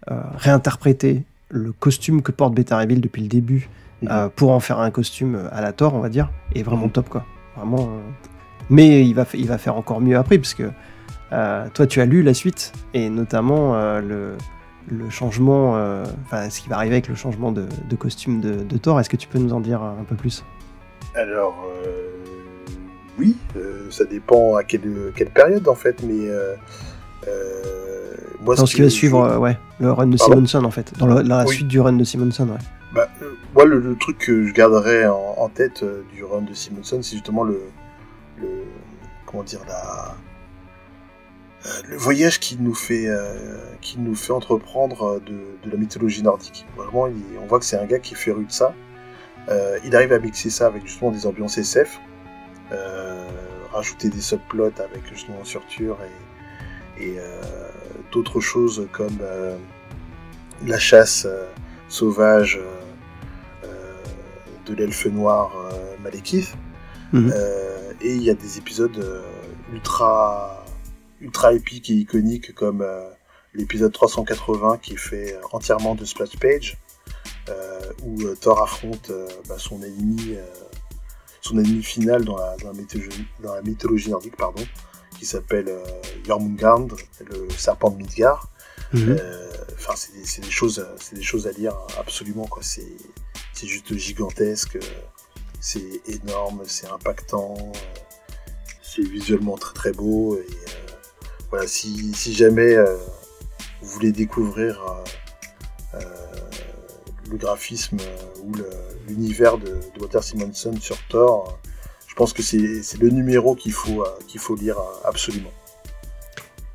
réinterprété le costume que porte Beta Ray Bill depuis le début, pour en faire un costume à la Thor, on va dire, est vraiment top, quoi. Vraiment. Mais il va faire encore mieux après, parce que toi, tu as lu la suite, et notamment le changement, ce qui va arriver avec le changement de costume de Thor. Est-ce que tu peux nous en dire un peu plus ? Alors, oui, ça dépend à quelle période en fait, mais Moi, dans ce qui va suivre, le run de Simonson, en fait. Dans la suite du run de Simonson, ouais. Moi, le truc que je garderais en tête du run de Simonson, c'est justement le voyage qu'il nous fait entreprendre de la mythologie nordique. Vraiment, on voit que c'est un gars qui est féru de ça. Il arrive à mixer ça avec justement des ambiances SF, rajouter des subplots avec justement Surtur et d'autres choses comme la chasse sauvage de l'elfe noir Malekith. Et il y a des épisodes ultra épiques et iconiques comme l'épisode 380 qui est fait entièrement de splash page, où Thor affronte son ennemi final dans la mythologie nordique, qui s'appelle Jormungand, le serpent de Midgard. C'est des choses à lire absolument, quoi. C'est juste gigantesque, c'est énorme, c'est impactant, c'est visuellement très très beau. Et voilà, si jamais vous voulez découvrir le graphisme ou l'univers de Walter Simonson sur Thor, je pense que c'est le numéro qu'il faut lire absolument.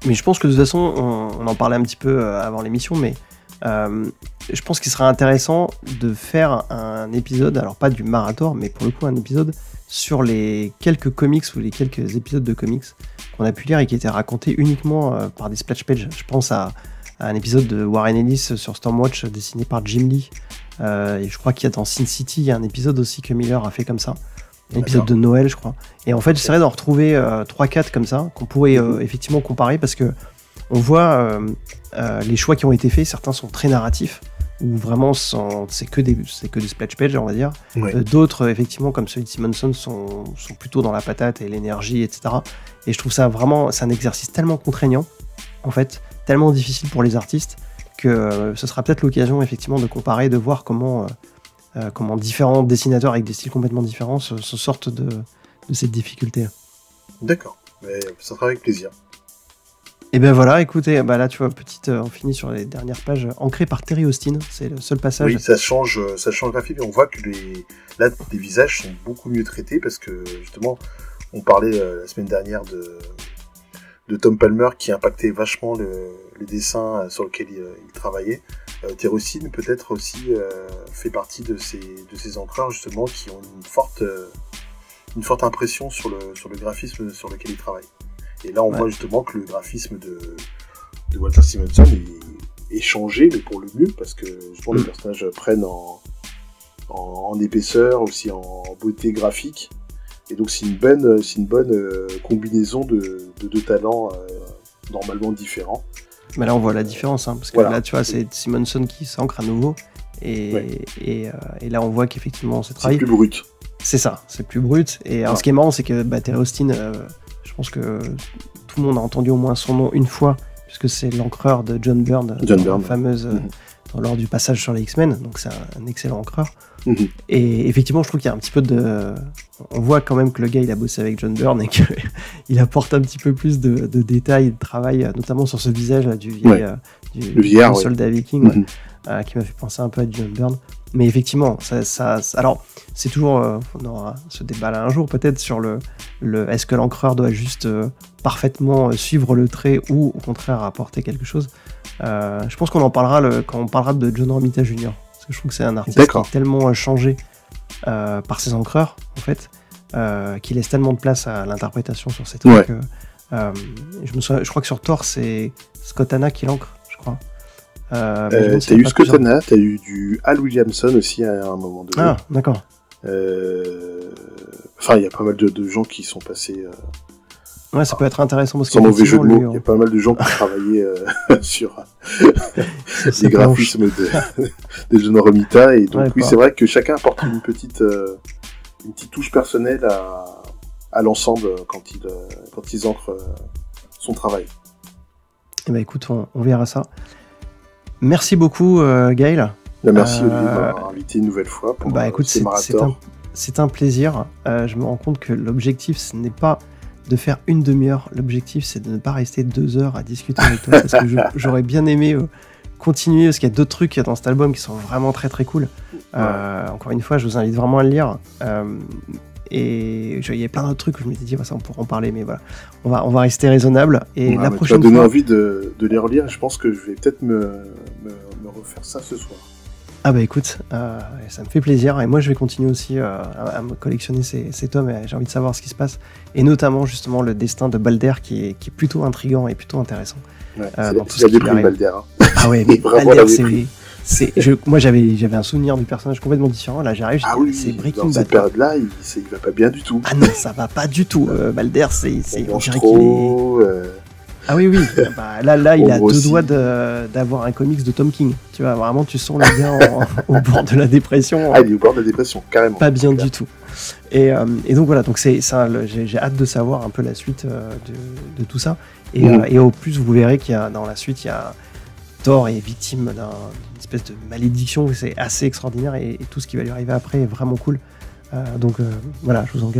Mais je pense que de toute façon, on en parlait un petit peu avant l'émission, mais je pense qu'il serait intéressant de faire un épisode, alors pas du Marathor, mais pour le coup un épisode sur les quelques comics ou les quelques épisodes de comics qu'on a pu lire et qui étaient racontés uniquement par des splash pages. Je pense à un épisode de Warren Ellis sur Stormwatch dessiné par Jim Lee. Et je crois qu'il y a dans Sin City, il y a un épisode aussi que Miller a fait comme ça. Un épisode de Noël, je crois. Et en fait, j'essaierais d'en retrouver 3-4 comme ça, qu'on pourrait effectivement comparer, parce que on voit les choix qui ont été faits. Certains sont très narratifs, où vraiment c'est que des splash pages, on va dire. D'autres, effectivement, comme celui de Simonson, sont plutôt dans la patate et l'énergie, etc. Et je trouve ça vraiment, c'est un exercice tellement contraignant, en fait, tellement difficile pour les artistes, que ce sera peut-être l'occasion, effectivement, de comparer, de voir comment différents dessinateurs avec des styles complètement différents se sortent de cette difficulté. D'accord, mais ça sera avec plaisir. Et ben voilà, écoutez, là tu vois, on finit sur les dernières pages ancrées par Terry Austin, c'est le seul passage. Oui, ça change graphiquement, on voit que les visages sont beaucoup mieux traités, parce que justement, on parlait la semaine dernière de Tom Palmer qui impactait vachement le dessin sur lequel il travaillait. Terry Austin peut-être aussi fait partie de ces encreurs justement qui ont une forte impression sur le graphisme sur lequel il travaille. Et là on voit justement que le graphisme de Walter Simonson est changé, mais pour le mieux, parce que justement les personnages prennent en épaisseur, aussi en beauté graphique, et donc c'est une bonne combinaison de deux talents normalement différents. Mais là on voit la différence, parce que là tu vois, c'est Simonson qui s'ancre à nouveau, et là on voit qu'effectivement c'est plus brut. C'est ça, c'est plus brut. Et alors, ce qui est marrant, c'est que Terry Austin, je pense que tout le monde a entendu au moins son nom une fois, puisque c'est l'encreur de John Byrne, fameuse lors du passage sur les X-Men, donc c'est un excellent encreur. Et effectivement, je trouve qu'il y a un petit peu on voit quand même que le gars il a bossé avec John Byrne et qu'il apporte un petit peu plus de détails, de travail, notamment sur ce visage là du soldat viking, qui m'a fait penser un peu à John Byrne. Mais effectivement, alors c'est toujours, on aura ce débat là un jour peut-être sur est-ce que l'encreur doit juste parfaitement suivre le trait ou au contraire apporter quelque chose. Je pense qu'on en parlera quand on parlera de John Romita Jr. Parce que je trouve que c'est un artiste qui est tellement changé par ses encreurs, en fait, qui laisse tellement de place à l'interprétation sur ces trucs. Je crois que sur Thor, c'est Scott Hanna qui l'encre, je crois. T'as eu Scott Hanna, t'as eu du Hal Williamson aussi à un moment donné. Ah, d'accord. Enfin, il y a pas mal de gens qui sont passés. Ouais, ça peut être intéressant parce que. Sans mauvais jeu de mots, il y a pas mal de gens qui travaillaient sur les graphismes de John Romita, et donc oui, c'est vrai que chacun apporte une petite touche personnelle à l'ensemble quand ils ancrent son travail. Eh ben écoute, on verra ça. Merci beaucoup, Gaël. Merci Olivier de m'avoir invité une nouvelle fois pour écoute, c'est un plaisir. Je me rends compte que l'objectif, ce n'est pas de faire une demi-heure. L'objectif, c'est de ne pas rester 2 heures à discuter avec toi, parce que j'aurais bien aimé continuer, parce qu'il y a d'autres trucs dans cet album qui sont vraiment très très cool. Encore une fois, je vous invite vraiment à le lire. Et il y a plein d'autres trucs où je m'étais dit, ça on pourra en parler, mais voilà, on va rester raisonnable. Et la prochaine fois, tu m'as donné envie de les relire. Je pense que je vais peut-être me refaire ça ce soir. Ah bah écoute, ça me fait plaisir, et moi je vais continuer aussi à me collectionner ces tomes, et j'ai envie de savoir ce qui se passe, et notamment justement le destin de Balder qui est plutôt intriguant et plutôt intéressant. Ouais, c'est la déprime Balder. Hein. Ah ouais, mais Balder, moi j'avais un souvenir du personnage complètement différent, là j'arrive, c'est Breaking Bad. Dans cette période-là, il va pas bien du tout. Ah non, ça va pas du tout, Balder, on dirait qu'il est... Ah oui, bah, là il a deux doigts d'avoir un comics de Tom King. Tu vois, vraiment, tu sens le gars au bord de la dépression. Ah, il est au bord de la dépression, carrément. Pas bien du tout. Et donc voilà, donc j'ai hâte de savoir un peu la suite de tout ça. Et au plus, vous verrez qu'il y a dans la suite, il y a Thor est victime d'une espèce de malédiction. C'est assez extraordinaire, et tout ce qui va lui arriver après est vraiment cool. Donc voilà, je vous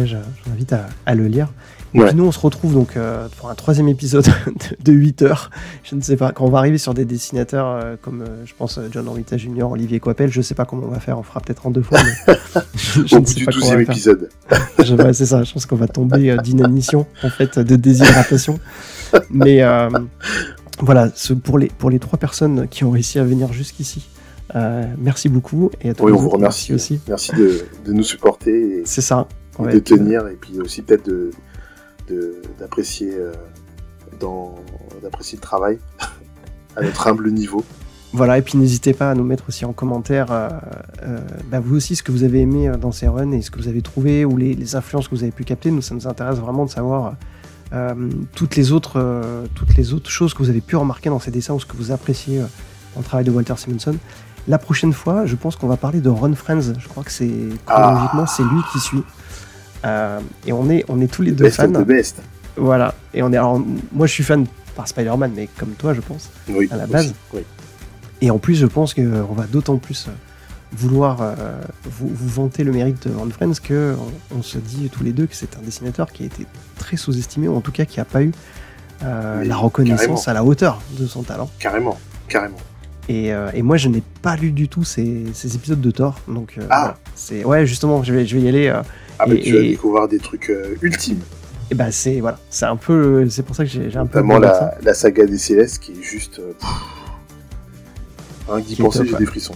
invite à le lire. Et puis nous, on se retrouve donc pour un 3e épisode de 8 heures. Je ne sais pas, quand on va arriver sur des dessinateurs comme, je pense, John Romita Jr., Olivier Coipel, je sais pas comment on va faire, on fera peut-être en 2 fois. Au bout du 12e épisode. C'est ça, je pense qu'on va tomber d'inanition, en fait, de déshydratation. Mais voilà, pour les 3 personnes qui ont réussi à venir jusqu'ici, merci beaucoup. Et à tous on vous remercie aussi. Merci de nous supporter. C'est ça. Et de tenir, et puis aussi peut-être d'apprécier le travail à notre humble niveau. Voilà, et puis n'hésitez pas à nous mettre aussi en commentaire vous aussi ce que vous avez aimé dans ces runs, et ce que vous avez trouvé, ou les influences que vous avez pu capter. Nous, ça nous intéresse vraiment de savoir toutes les autres choses que vous avez pu remarquer dans ces dessins, ou ce que vous appréciez dans le travail de Walter Simonson. La prochaine fois, je pense qu'on va parler de Ron Frenz. Je crois que chronologiquement, c'est lui qui suit. Et on est tous les deux fans. Best. Voilà. Et moi, je suis fan par Spider-Man, mais comme toi, je pense, à la base. Oui. Et en plus, je pense qu'on va d'autant plus vouloir vous vanter le mérite de Ron Frenz qu'on se dit tous les deux que c'est un dessinateur qui a été très sous-estimé, ou en tout cas qui n'a pas eu la reconnaissance à la hauteur de son talent. Carrément. Et moi, je n'ai pas lu du tout ces épisodes de Thor, donc voilà, justement, je vais y aller. Tu vas découvrir des trucs ultimes. Et c'est un peu, c'est pour ça que j'ai un peu. Notamment la saga des Célestes, qui est juste. Rien que d'y penser, j'ai des frissons.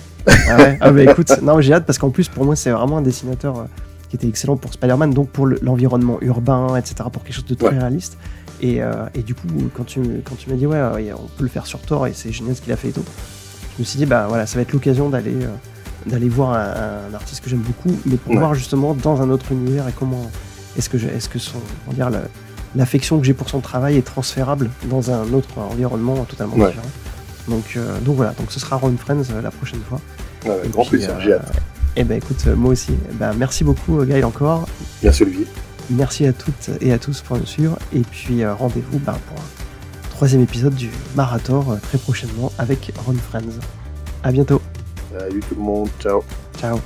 Écoute, non, j'ai hâte, parce qu'en plus, pour moi, c'est vraiment un dessinateur qui était excellent pour Spider-Man, donc pour l'environnement urbain, etc., pour quelque chose de très réaliste. Et du coup, quand tu m'as dit on peut le faire sur Thor, et c'est génial ce qu'il a fait et tout, je me suis dit ça va être l'occasion d'aller voir un artiste que j'aime beaucoup, mais pour voir justement dans un autre univers, et comment est-ce que l'affection que j'ai pour son travail est transférable dans un autre environnement totalement différent. Donc voilà, donc ce sera Ron Frenz la prochaine fois. Grand plaisir, j'ai hâte. Écoute, moi aussi. Merci beaucoup, Gaël, encore. Merci, Olivier. Merci à toutes et à tous pour nous suivre, et puis rendez-vous pour un 3e épisode du Marathor très prochainement avec Ron Frenz. À bientôt. Salut tout le monde, ciao. Ciao.